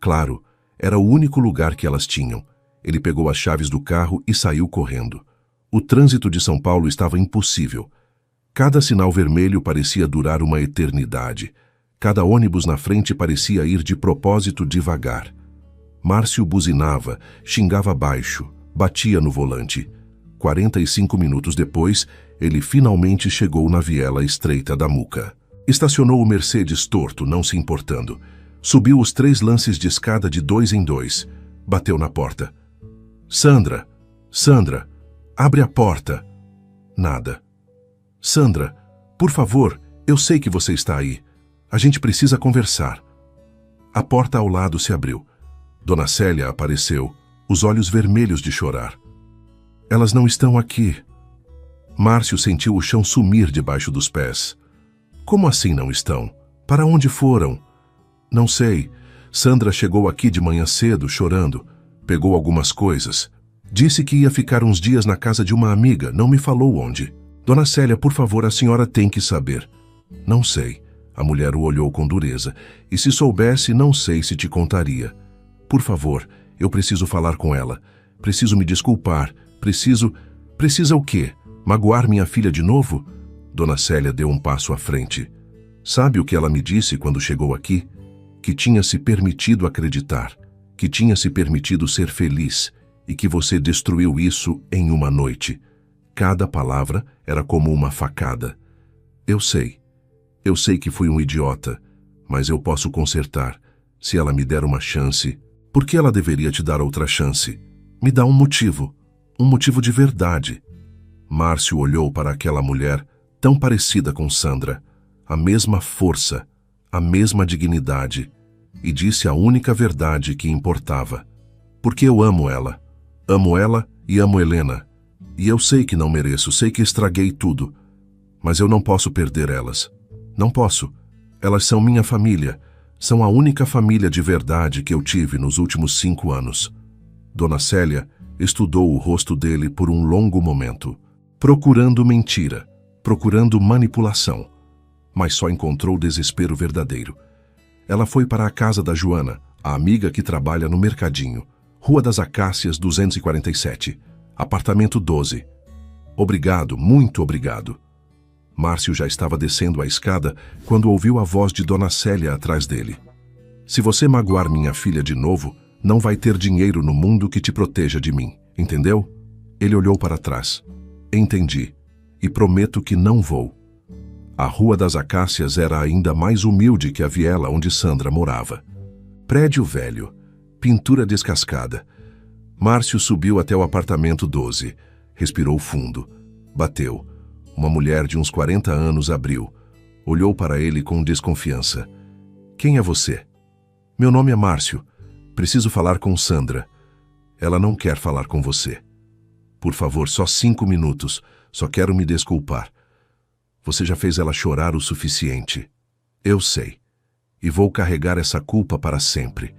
Claro, era o único lugar que elas tinham. Ele pegou as chaves do carro e saiu correndo. O trânsito de São Paulo estava impossível. Cada sinal vermelho parecia durar uma eternidade. Cada ônibus na frente parecia ir de propósito devagar. Márcio buzinava, xingava baixo, batia no volante. 45 minutos depois, ele finalmente chegou na viela estreita da Muca. Estacionou o Mercedes torto, não se importando. Subiu os 3 lances de escada de 2 em 2. Bateu na porta. Sandra! Sandra! Abre a porta! Nada. Sandra, por favor, eu sei que você está aí. A gente precisa conversar. A porta ao lado se abriu. Dona Célia apareceu, os olhos vermelhos de chorar. Elas não estão aqui. Márcio sentiu o chão sumir debaixo dos pés. Como assim não estão? Para onde foram? Não sei. Sandra chegou aqui de manhã cedo, chorando. Pegou algumas coisas. Disse que ia ficar uns dias na casa de uma amiga, não me falou onde. Dona Célia, por favor, a senhora tem que saber. Não sei. A mulher o olhou com dureza. E se soubesse, não sei se te contaria. Por favor, eu preciso falar com ela. Preciso me desculpar. Precisa o quê? Magoar minha filha de novo? Dona Célia deu um passo à frente. Sabe o que ela me disse quando chegou aqui? Que tinha se permitido acreditar, que tinha se permitido ser feliz e que você destruiu isso em uma noite. Cada palavra era como uma facada. Eu sei que fui um idiota, mas eu posso consertar. Se ela me der uma chance, por que ela deveria te dar outra chance? Me dá um motivo de verdade. Márcio olhou para aquela mulher tão parecida com Sandra, a mesma força, a mesma dignidade, e disse a única verdade que importava. Porque eu amo ela e amo Helena. E eu sei que não mereço, sei que estraguei tudo, mas eu não posso perder elas. Não posso. Elas são minha família, são a única família de verdade que eu tive nos últimos 5 anos. Dona Célia estudou o rosto dele por um longo momento, procurando mentira, procurando manipulação, mas só encontrou desespero verdadeiro. Ela foi para a casa da Joana, a amiga que trabalha no Mercadinho, Rua das Acácias 247, apartamento 12. Obrigado, muito obrigado. Márcio já estava descendo a escada quando ouviu a voz de Dona Célia atrás dele. Se você magoar minha filha de novo, não vai ter dinheiro no mundo que te proteja de mim, entendeu? Ele olhou para trás. Entendi. E prometo que não vou. A Rua das Acácias era ainda mais humilde que a viela onde Sandra morava. Prédio velho, pintura descascada. Márcio subiu até o apartamento 12. Respirou fundo. Bateu. Uma mulher de uns 40 anos abriu. Olhou para ele com desconfiança. Quem é você? Meu nome é Márcio. Preciso falar com Sandra. Ela não quer falar com você. Por favor, só 5 minutos. Só quero me desculpar. Você já fez ela chorar o suficiente. Eu sei. E vou carregar essa culpa para sempre.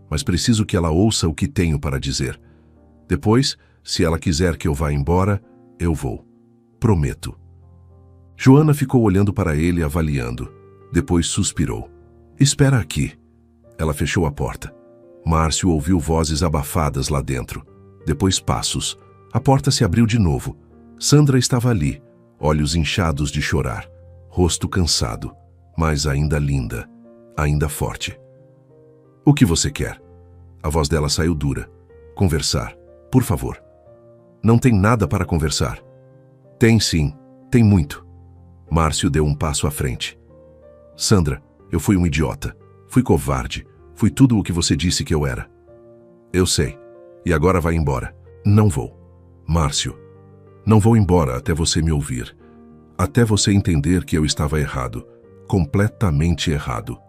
Mas preciso que ela ouça o que tenho para dizer. Depois, se ela quiser que eu vá embora, eu vou. Prometo. Joana ficou olhando para ele, avaliando. Depois suspirou. Espera aqui. Ela fechou a porta. Márcio ouviu vozes abafadas lá dentro. Depois passos. A porta se abriu de novo. Sandra estava ali, olhos inchados de chorar, rosto cansado, mas ainda linda, ainda forte. O que você quer? A voz dela saiu dura. Conversar, por favor. Não tem nada para conversar. Tem sim, tem muito. Márcio deu um passo à frente. Sandra, eu fui um idiota. Fui covarde. Fui tudo o que você disse que eu era. Eu sei. E agora vai embora. Não vou. Márcio, não vou embora até você me ouvir. Até você entender que eu estava errado. Completamente errado.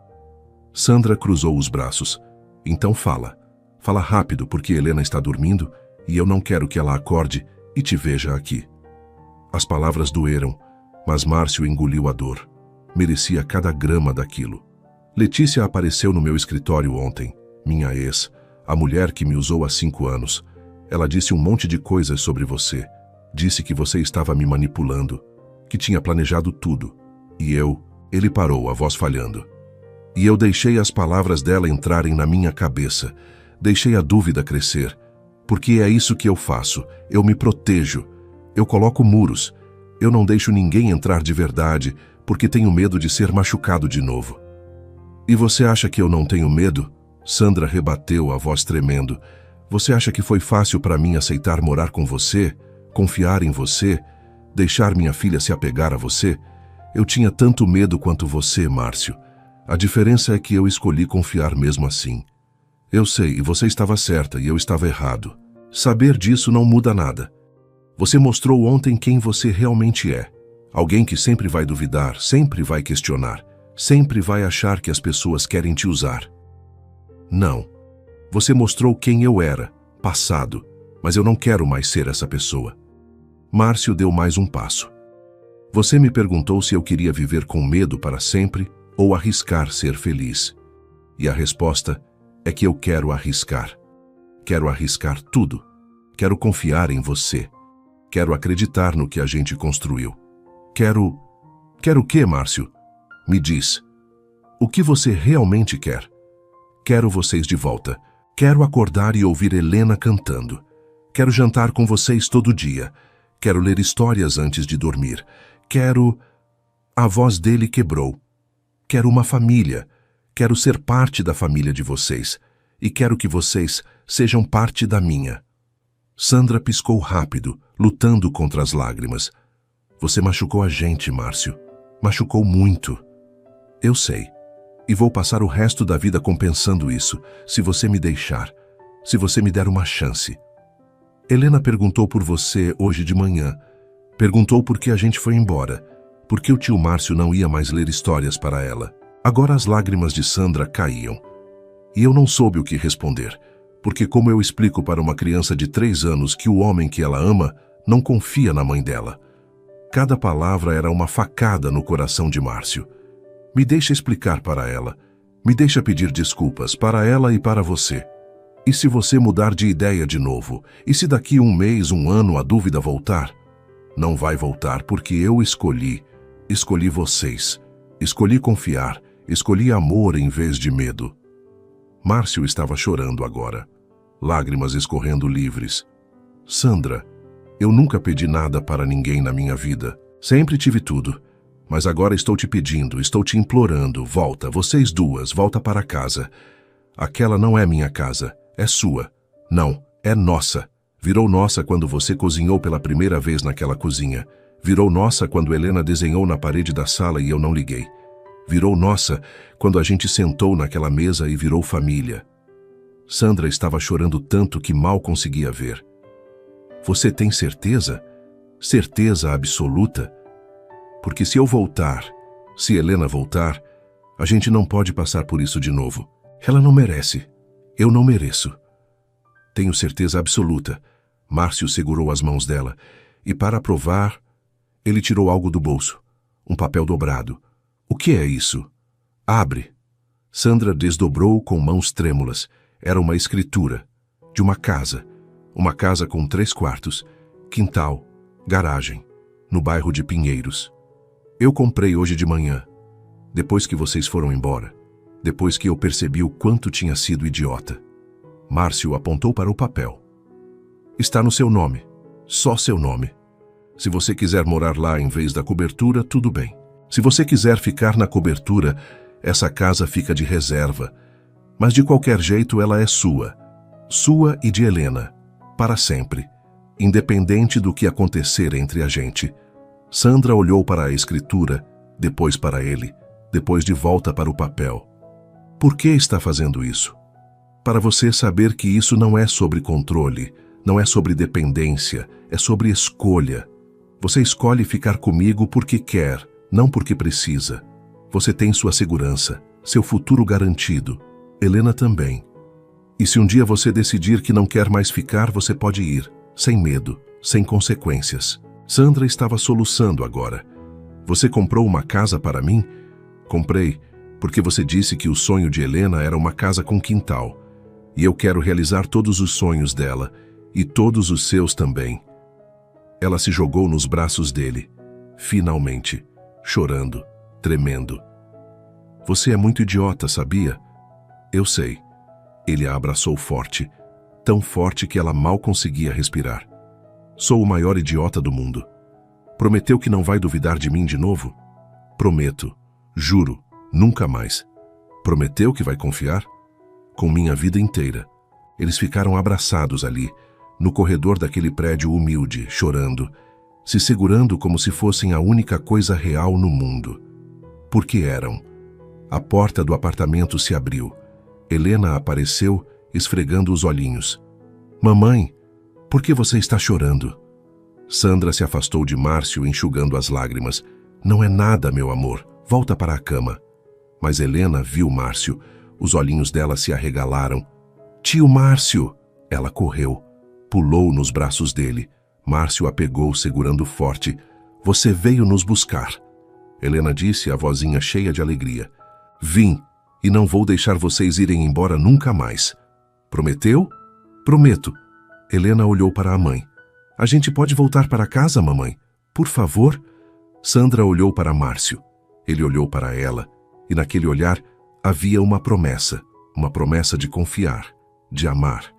Sandra cruzou os braços. Então fala. Fala rápido porque Helena está dormindo e eu não quero que ela acorde e te veja aqui. As palavras doeram, mas Márcio engoliu a dor. Merecia cada grama daquilo. Letícia apareceu no meu escritório ontem. Minha ex, a mulher que me usou há 5 anos. Ela disse um monte de coisas sobre você. Disse que você estava me manipulando, que tinha planejado tudo. E ele parou, a voz falhando. E eu deixei as palavras dela entrarem na minha cabeça. Deixei a dúvida crescer. Porque é isso que eu faço. Eu me protejo. Eu coloco muros. Eu não deixo ninguém entrar de verdade, porque tenho medo de ser machucado de novo. E você acha que eu não tenho medo? Sandra rebateu, a voz tremendo. Você acha que foi fácil para mim aceitar morar com você, confiar em você, deixar minha filha se apegar a você? Eu tinha tanto medo quanto você, Márcio. A diferença é que eu escolhi confiar mesmo assim. Eu sei, e você estava certa e eu estava errado. Saber disso não muda nada. Você mostrou ontem quem você realmente é. Alguém que sempre vai duvidar, sempre vai questionar, sempre vai achar que as pessoas querem te usar. Não. Você mostrou quem eu era, passado, mas eu não quero mais ser essa pessoa. Márcio deu mais um passo. Você me perguntou se eu queria viver com medo para sempre ou arriscar ser feliz. E a resposta é que eu quero arriscar. Quero arriscar tudo. Quero confiar em você. Quero acreditar no que a gente construiu. Quero o quê, Márcio? Me diz. O que você realmente quer? Quero vocês de volta. Quero acordar e ouvir Helena cantando. Quero jantar com vocês todo dia. Quero ler histórias antes de dormir. Quero... A voz dele quebrou. Quero uma família. Quero ser parte da família de vocês. E quero que vocês sejam parte da minha. Sandra piscou rápido, lutando contra as lágrimas. Você machucou a gente, Márcio. Machucou muito. Eu sei. E vou passar o resto da vida compensando isso, se você me deixar, se você me der uma chance. Helena perguntou por você hoje de manhã. Perguntou por que a gente foi embora, por que o tio Márcio não ia mais ler histórias para ela. Agora as lágrimas de Sandra caíam. E eu não soube o que responder, porque como eu explico para uma criança de 3 anos que o homem que ela ama não confia na mãe dela? Cada palavra era uma facada no coração de Márcio. Me deixa explicar para ela. Me deixa pedir desculpas para ela e para você. E se você mudar de ideia de novo? E se daqui 1 mês, 1 ano a dúvida voltar? Não vai voltar porque eu escolhi. Escolhi vocês. Escolhi confiar. Escolhi amor em vez de medo. Márcio estava chorando agora. Lágrimas escorrendo livres. Sandra, eu nunca pedi nada para ninguém na minha vida. Sempre tive tudo. Mas agora estou te pedindo, estou te implorando, volta, vocês duas, volta para casa. Aquela não é minha casa, é sua. Não, é nossa. Virou nossa quando você cozinhou pela primeira vez naquela cozinha. Virou nossa quando Helena desenhou na parede da sala e eu não liguei. Virou nossa quando a gente sentou naquela mesa e virou família. Sandra estava chorando tanto que mal conseguia ver. Você tem certeza? Certeza absoluta? Porque se eu voltar, se Helena voltar, a gente não pode passar por isso de novo. Ela não merece. Eu não mereço. Tenho certeza absoluta. Márcio segurou as mãos dela e, para provar, ele tirou algo do bolso. Um papel dobrado. O que é isso? Abre. Sandra desdobrou com mãos trêmulas. Era uma escritura. De uma casa. Uma casa com 3 quartos, quintal, garagem, no bairro de Pinheiros. Eu comprei hoje de manhã, depois que vocês foram embora, depois que eu percebi o quanto tinha sido idiota. Márcio apontou para o papel. Está no seu nome, só seu nome. Se você quiser morar lá em vez da cobertura, tudo bem. Se você quiser ficar na cobertura, essa casa fica de reserva. Mas de qualquer jeito ela é sua. Sua e de Helena. Para sempre. Independente do que acontecer entre a gente. Sandra olhou para a escritura, depois para ele, depois de volta para o papel. Por que está fazendo isso? Para você saber que isso não é sobre controle, não é sobre dependência, é sobre escolha. Você escolhe ficar comigo porque quer, não porque precisa. Você tem sua segurança, seu futuro garantido. Helena também. E se um dia você decidir que não quer mais ficar, você pode ir, sem medo, sem consequências. Sandra estava soluçando agora. Você comprou uma casa para mim? Comprei, porque você disse que o sonho de Helena era uma casa com quintal. E eu quero realizar todos os sonhos dela, e todos os seus também. Ela se jogou nos braços dele, finalmente, chorando, tremendo. Você é muito idiota, sabia? Eu sei. Ele a abraçou forte, tão forte que ela mal conseguia respirar. Sou o maior idiota do mundo. Prometeu que não vai duvidar de mim de novo? Prometo. Juro. Nunca mais. Prometeu que vai confiar? Com minha vida inteira. Eles ficaram abraçados ali, no corredor daquele prédio humilde, chorando, se segurando como se fossem a única coisa real no mundo. Porque eram. A porta do apartamento se abriu. Helena apareceu, esfregando os olhinhos. Mamãe, por que você está chorando? Sandra se afastou de Márcio, enxugando as lágrimas. Não é nada, meu amor. Volta para a cama. Mas Helena viu Márcio. Os olhinhos dela se arregalaram. Tio Márcio! Ela correu. Pulou nos braços dele. Márcio a pegou, segurando forte. Você veio nos buscar. Helena disse, a vozinha cheia de alegria. Vim, e não vou deixar vocês irem embora nunca mais. Prometeu? Prometo. Helena olhou para a mãe. A gente pode voltar para casa, mamãe? Por favor? Sandra olhou para Márcio. Ele olhou para ela, e naquele olhar havia uma promessa de confiar, de amar,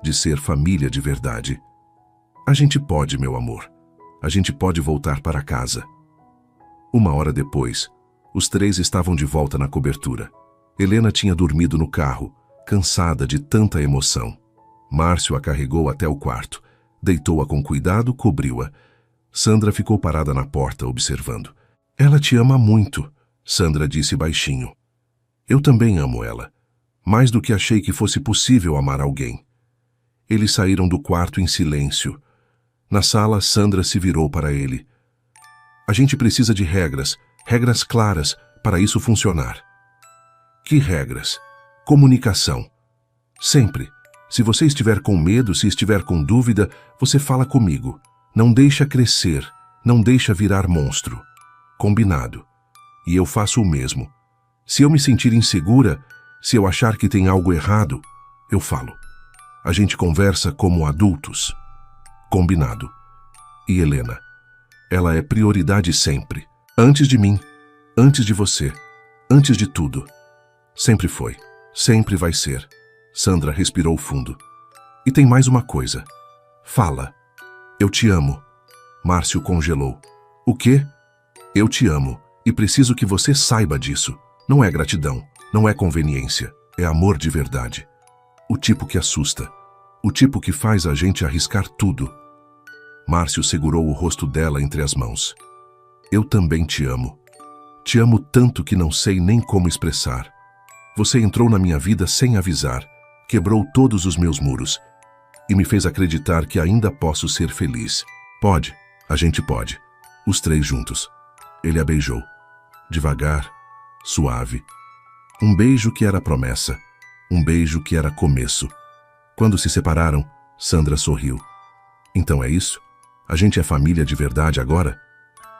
de ser família de verdade. A gente pode, meu amor. A gente pode voltar para casa. 1 hora depois, os 3 estavam de volta na cobertura. Helena tinha dormido no carro, cansada de tanta emoção. Márcio a carregou até o quarto, deitou-a com cuidado, cobriu-a. Sandra ficou parada na porta, observando. Ela te ama muito, Sandra disse baixinho. Eu também amo ela, mais do que achei que fosse possível amar alguém. Eles saíram do quarto em silêncio. Na sala, Sandra se virou para ele. A gente precisa de regras claras, para isso funcionar. Que regras? Comunicação. Sempre. Se você estiver com medo, se estiver com dúvida, você fala comigo. Não deixa crescer, não deixa virar monstro. Combinado. E eu faço o mesmo. Se eu me sentir insegura, se eu achar que tem algo errado, eu falo. A gente conversa como adultos. Combinado. E Helena? Ela é prioridade sempre. Antes de mim, antes de você, antes de tudo. Sempre foi. Sempre vai ser. Sandra respirou fundo. E tem mais uma coisa. Fala. Eu te amo. Márcio congelou. O quê? Eu te amo. E preciso que você saiba disso. Não é gratidão. Não é conveniência. É amor de verdade. O tipo que assusta. O tipo que faz a gente arriscar tudo. Márcio segurou o rosto dela entre as mãos. Eu também te amo. Te amo tanto que não sei nem como expressar. Você entrou na minha vida sem avisar, quebrou todos os meus muros e me fez acreditar que ainda posso ser feliz. Pode, a gente pode. Os 3 juntos. Ele a beijou. Devagar, suave. Um beijo que era promessa. Um beijo que era começo. Quando se separaram, Sandra sorriu. Então é isso? A gente é família de verdade agora?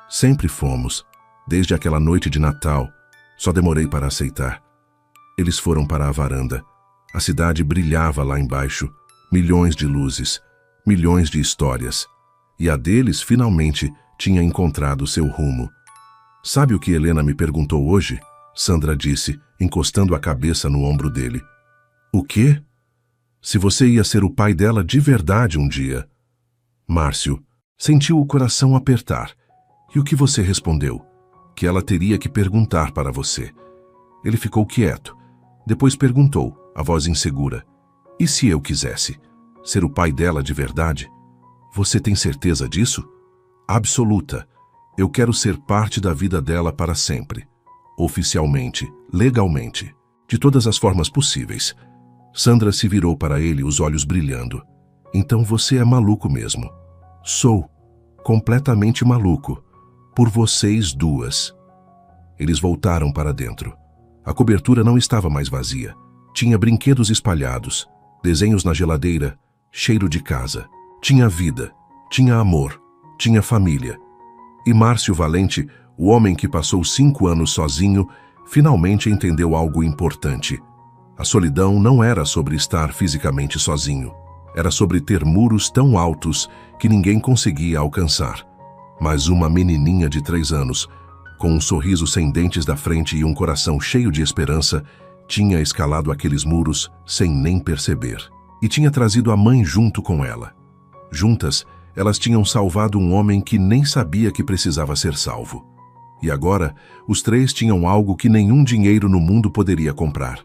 Sempre fomos, desde aquela noite de Natal. Só demorei para aceitar. Eles foram para a varanda. A cidade brilhava lá embaixo. Milhões de luzes, milhões de histórias. E a deles, finalmente, tinha encontrado seu rumo. Sabe o que Helena me perguntou hoje? Sandra disse, encostando a cabeça no ombro dele. O quê? Se você ia ser o pai dela de verdade um dia. Márcio sentiu o coração apertar. E o que você respondeu? Que ela teria que perguntar para você. Ele ficou quieto. Depois perguntou, a voz insegura. E se eu quisesse ser o pai dela de verdade? Você tem certeza disso? Absoluta. Eu quero ser parte da vida dela para sempre. Oficialmente, legalmente, de todas as formas possíveis. Sandra se virou para ele, os olhos brilhando. Então você é maluco mesmo. Sou. Completamente maluco. Por vocês duas. Eles voltaram para dentro. A cobertura não estava mais vazia. Tinha brinquedos espalhados, desenhos na geladeira, cheiro de casa. Tinha vida, tinha amor, tinha família. E Márcio Valente, o homem que passou 5 anos sozinho, finalmente entendeu algo importante. A solidão não era sobre estar fisicamente sozinho. Era sobre ter muros tão altos que ninguém conseguia alcançar. Mas uma menininha de 3 anos, com um sorriso sem dentes da frente e um coração cheio de esperança, tinha escalado aqueles muros sem nem perceber. E tinha trazido a mãe junto com ela. Juntas, elas tinham salvado um homem que nem sabia que precisava ser salvo. E agora, os 3 tinham algo que nenhum dinheiro no mundo poderia comprar.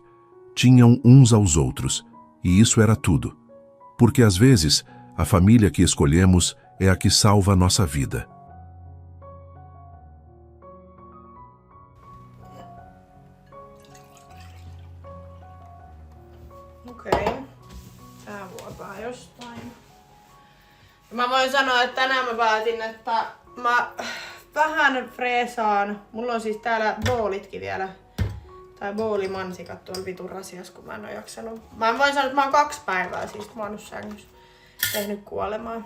Tinham uns aos outros, e isso era tudo. Porque às vezes, a família que escolhemos é a que salva a nossa vida. Okei. Tää vuotaa jostain. Mä voin sanoa, että tänään mä päätin, että mä vähän freesaan. Mulla on siis täällä boolitkin vielä. Tai boolimansikat tuolla vitun rasias, kun mä en oo jaksanut. Mä voin sanoa, että mä oon 2 päivää siis maannut sängyssä. Tehnyt kuolemaan.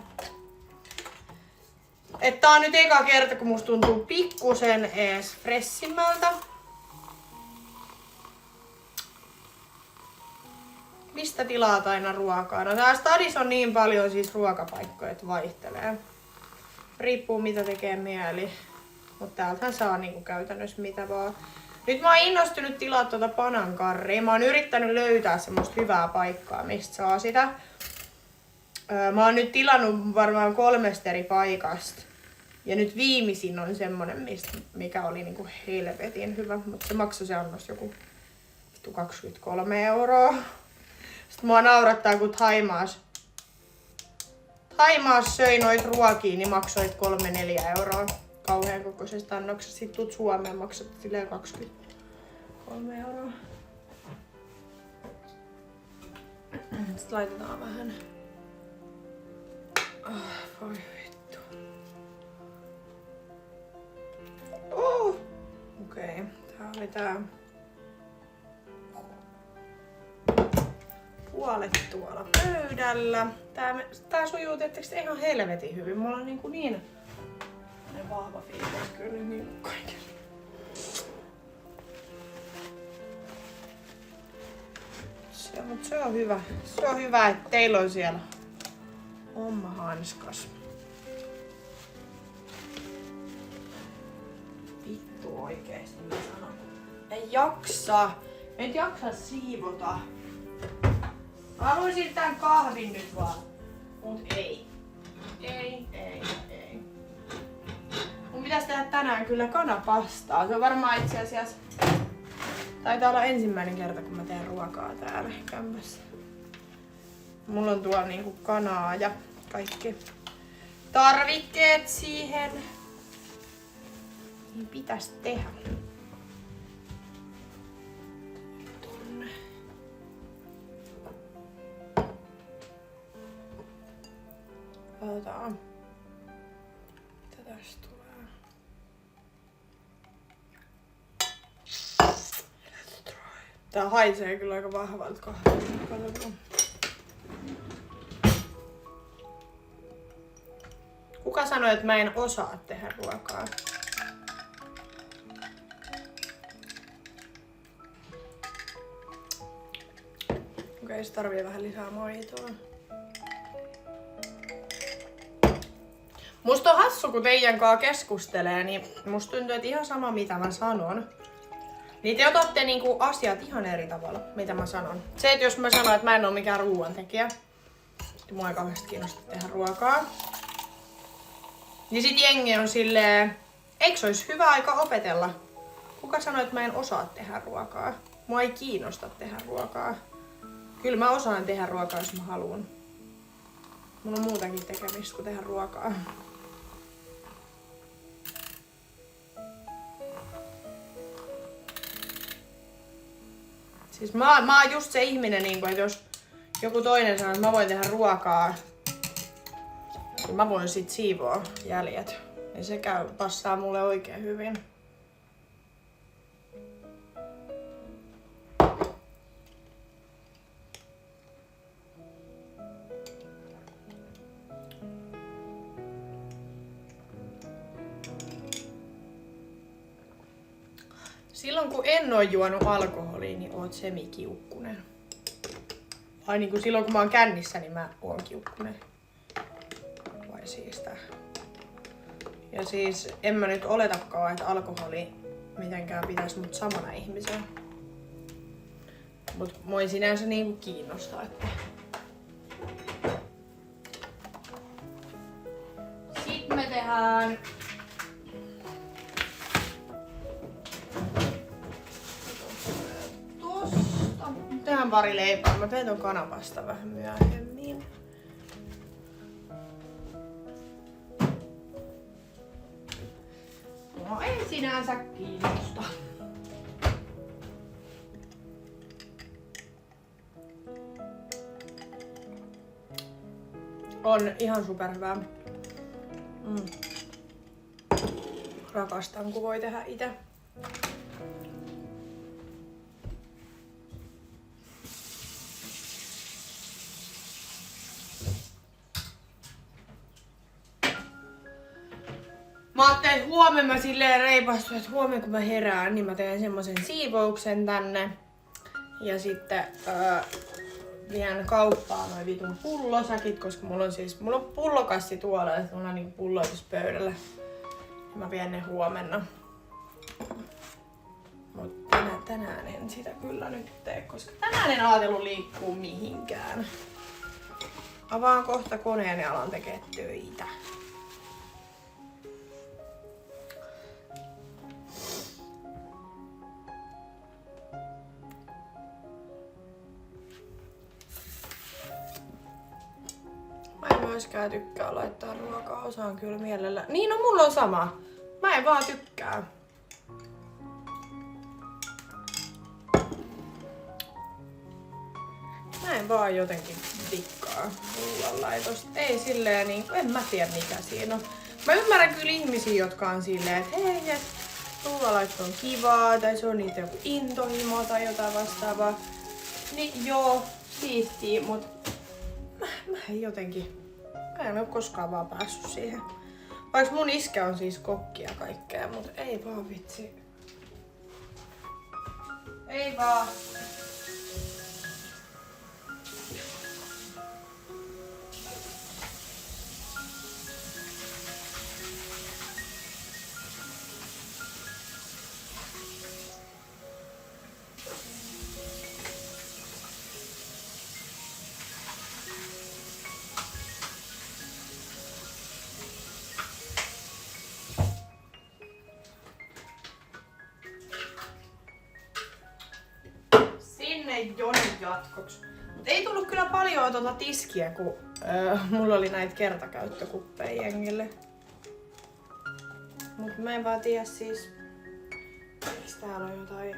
Että tää on nyt eka kerta, kun musta tuntuu pikkusen ees fressimmältä. Mistä tilaat aina ruokaa? No tää stadissa on niin paljon siis ruokapaikkoja, että vaihtelee. Riippuu mitä tekee mieli. Mutta täältähän saa niinku käytännössä mitä vaan. Nyt mä oon innostunut tilaa tuota panankarria. Mä oon yrittänyt löytää semmoista hyvää paikkaa, mistä saa sitä. Mä oon nyt tilannut varmaan 3 eri paikasta. Ja nyt viimeisin on semmonen, mikä oli niinku helvetin hyvä. Mutta se maksoi se annos joku 23 €. Sitten mua naurattaa, kun Thaimaassa söi noit ruokia, niin maksoit 3-4 € kauhean kokoisesta annoksesta. Sitten tuut Suomeen, maksat silleen 23 €. Sitten laitetaan vähän. Voi vittu. Okei, tää oli tää. Puolet tuolla pöydällä. Tää sujuu tietysti ihan helvetin hyvin. Mulla on niin vahva fiilis kyllä niin kaiken. Se on hyvä. Se on hyvä, että teillä on siellä homma hanskas. Vittu oikeesti mä sanon. En jaksa. En jaksa siivota. Mä haluaisin tän kahvin nyt vaan. Mut ei. Ei. Mun pitäis tehdä tänään kyllä kanapastaa. Se on varmaan itse asiassa... Taitaa olla ensimmäinen kerta, kun mä teen ruokaa täällä kämpässä. Mulla on tuolla niinku kanaa ja kaikki tarvikkeet siihen. Niin pitäis tehdä. Tonne. Katsotaan. Mitä tästä tulee? Tää haisee kyllä aika vahvalta kahvilta. Kuka sanoi, että mä en osaa tehdä ruokaa? Okei, se tarvii vähän lisää maitoa. Musta on hassu, kun teidän kanssa keskustelee, niin musta tuntuu, että ihan sama mitä mä sanon. Niin te otatte niinku asiat ihan eri tavalla, mitä mä sanon. Se, että jos mä sanon, että mä en oo mikään ruoantekijä, mua ei kauheasti kiinnosta tehdä ruokaa. Niin sit jengi on silleen, eikö se olisi hyvä aika opetella? Kuka sanoi, että mä en osaa tehdä ruokaa? Mua ei kiinnosta tehdä ruokaa. Kyllä mä osaan tehdä ruokaa, jos mä haluan. Mulla on muutakin tekemistä kuin tehdä ruokaa. Siis mä oon just se ihminen, että jos joku toinen sanoo, että mä voin tehdä ruokaa, niin mä voin sit siivoa jäljet. Ja se passaa mulle oikein hyvin. Silloin kun en oo juonut alkoholia, niin oot semikiukkunen. Ai niin kuin silloin kun mä oon kännissä, niin mä oon kiukkunen. Vai siis tää. Ja siis en mä nyt oletakaan, että alkoholi mitenkään pitäis mut samana ihmisenä. Mut mua ei sinänsä niinku kiinnostaa, että... Sitten me tehdään... Tehdään pari leipää. Mä teen ton kanapasta vähän myöhemmin. No ei sinänsä kiinnosta. On ihan superhyvää. Rakastan kun voi tehdä itse. Mä ajattelin, että huomenna mä silleen reipastuin, että huomenna kun mä herään, niin mä teen semmosen siivouksen tänne. Ja sitten vien kauppaan noin vitun pullosäkit, koska mulla on pullokassi tuolla, että mulla on niinku pulloitus pöydällä. Ja mä vien ne huomenna. Mut tänään en sitä kyllä nyt tee, koska tänään en ajatellut liikkuu mihinkään. Avaan kohta koneen ja alan tekee töitä. Myöskään tykkää laittaa ruokaa, osaan kyllä mielellä. Niin, no mulla on sama. Mä en vaan tykkää. Mä en vaan jotenkin tikkaa ruoanlaitosta. Ei silleen niin, en mä tiedä mikä siinä on. Mä ymmärrän kyllä ihmisiä, jotka on silleen, että hei, et ruoanlaitto on kivaa, tai se on niitä joku intohimo tai jotain vastaavaa. Niin joo, siistiä, mut mä en jotenkin... Mä en oo koskaan vaan päässyt siihen. Vaikka mun iskä on siis kokki ja kaikkea, mut ei vaan vitsi. Ei vaan. Jonin jatkoksi. Mut ei tullut kyllä paljon tuota tiskiä, kun mulla oli näitä kertakäyttökuppeja jengille. Mut mä en vaan tiedä siis, miksi täällä on jotain...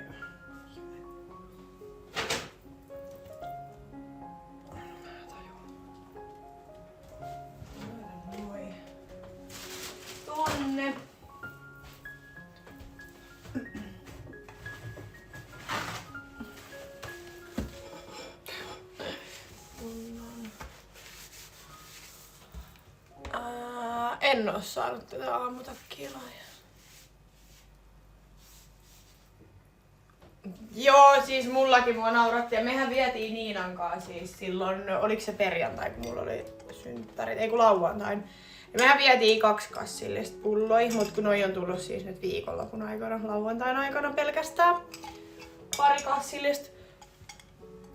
Tonne. en oo saanut tätä aamutakkia lahjaa. Joo, siis mullakin mua nauratti ja mehän vietiin Niinan kanssa siis silloin, oliko se perjantai kun mulla oli synttärit, ei kun lauantain. Ja mehän vietiin 2 kassillista pulloi, mut kun noi on tullut siis nyt viikonlopun aikana, lauantain aikana pelkästään 2 kassillista.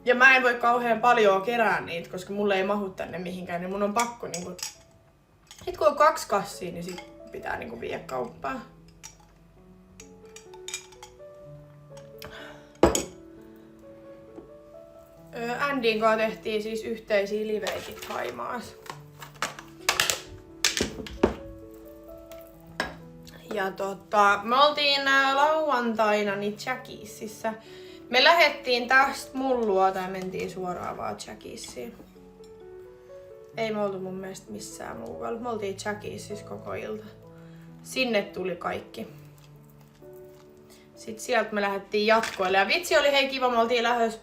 Ja mä en voi kauhean paljon kerää niitä, koska mulle ei mahu tänne mihinkään, niin mun on pakko niinku... Sit kun on 2 kassia, niin sit pitää niinku viedä kauppaan. Andin kanssa tehtiin siis yhteisiä liveitä Thaimaassa. Ja me oltiin lauantaina niin Jackiesissä. Me lähettiin tästä mun luota ja mentiin suoraan vaan Jackiesiin. Ei me oltu mun mielestä missään muualla. Me oltiin Jackiesissä koko ilta. Sinne tuli kaikki. Sitten sieltä me lähdettiin jatkoille. Ja vitsi oli hei kiva, me oltiin lähdössä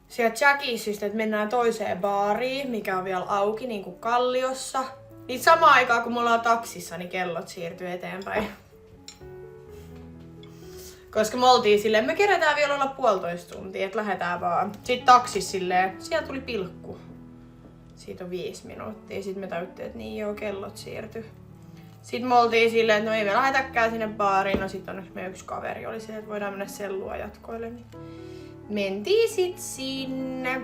sieltä Jackiesistä, että mennään toiseen baariin, mikä on vielä auki, niin kuin Kalliossa. Niin samaan aikaan kun me ollaan taksissa, niin kellot siirtyy eteenpäin. Koska me oltiin silleen, me kerätään vielä olla 1,5 tuntia, että lähdetään vaan. Sitten taksissa silleen, siellä tuli pilkku. Siitä on 5 minuuttia. Sitten me tajuttiin, että niin joo, kellot siirtyi. Sitten me oltiin silleen, että no ei me lähdetäkään sinne baariin. No sit onneksi meidän yksi kaveri oli se, että voidaan mennä sellua jatkoille. Niin mentiin sit sinne.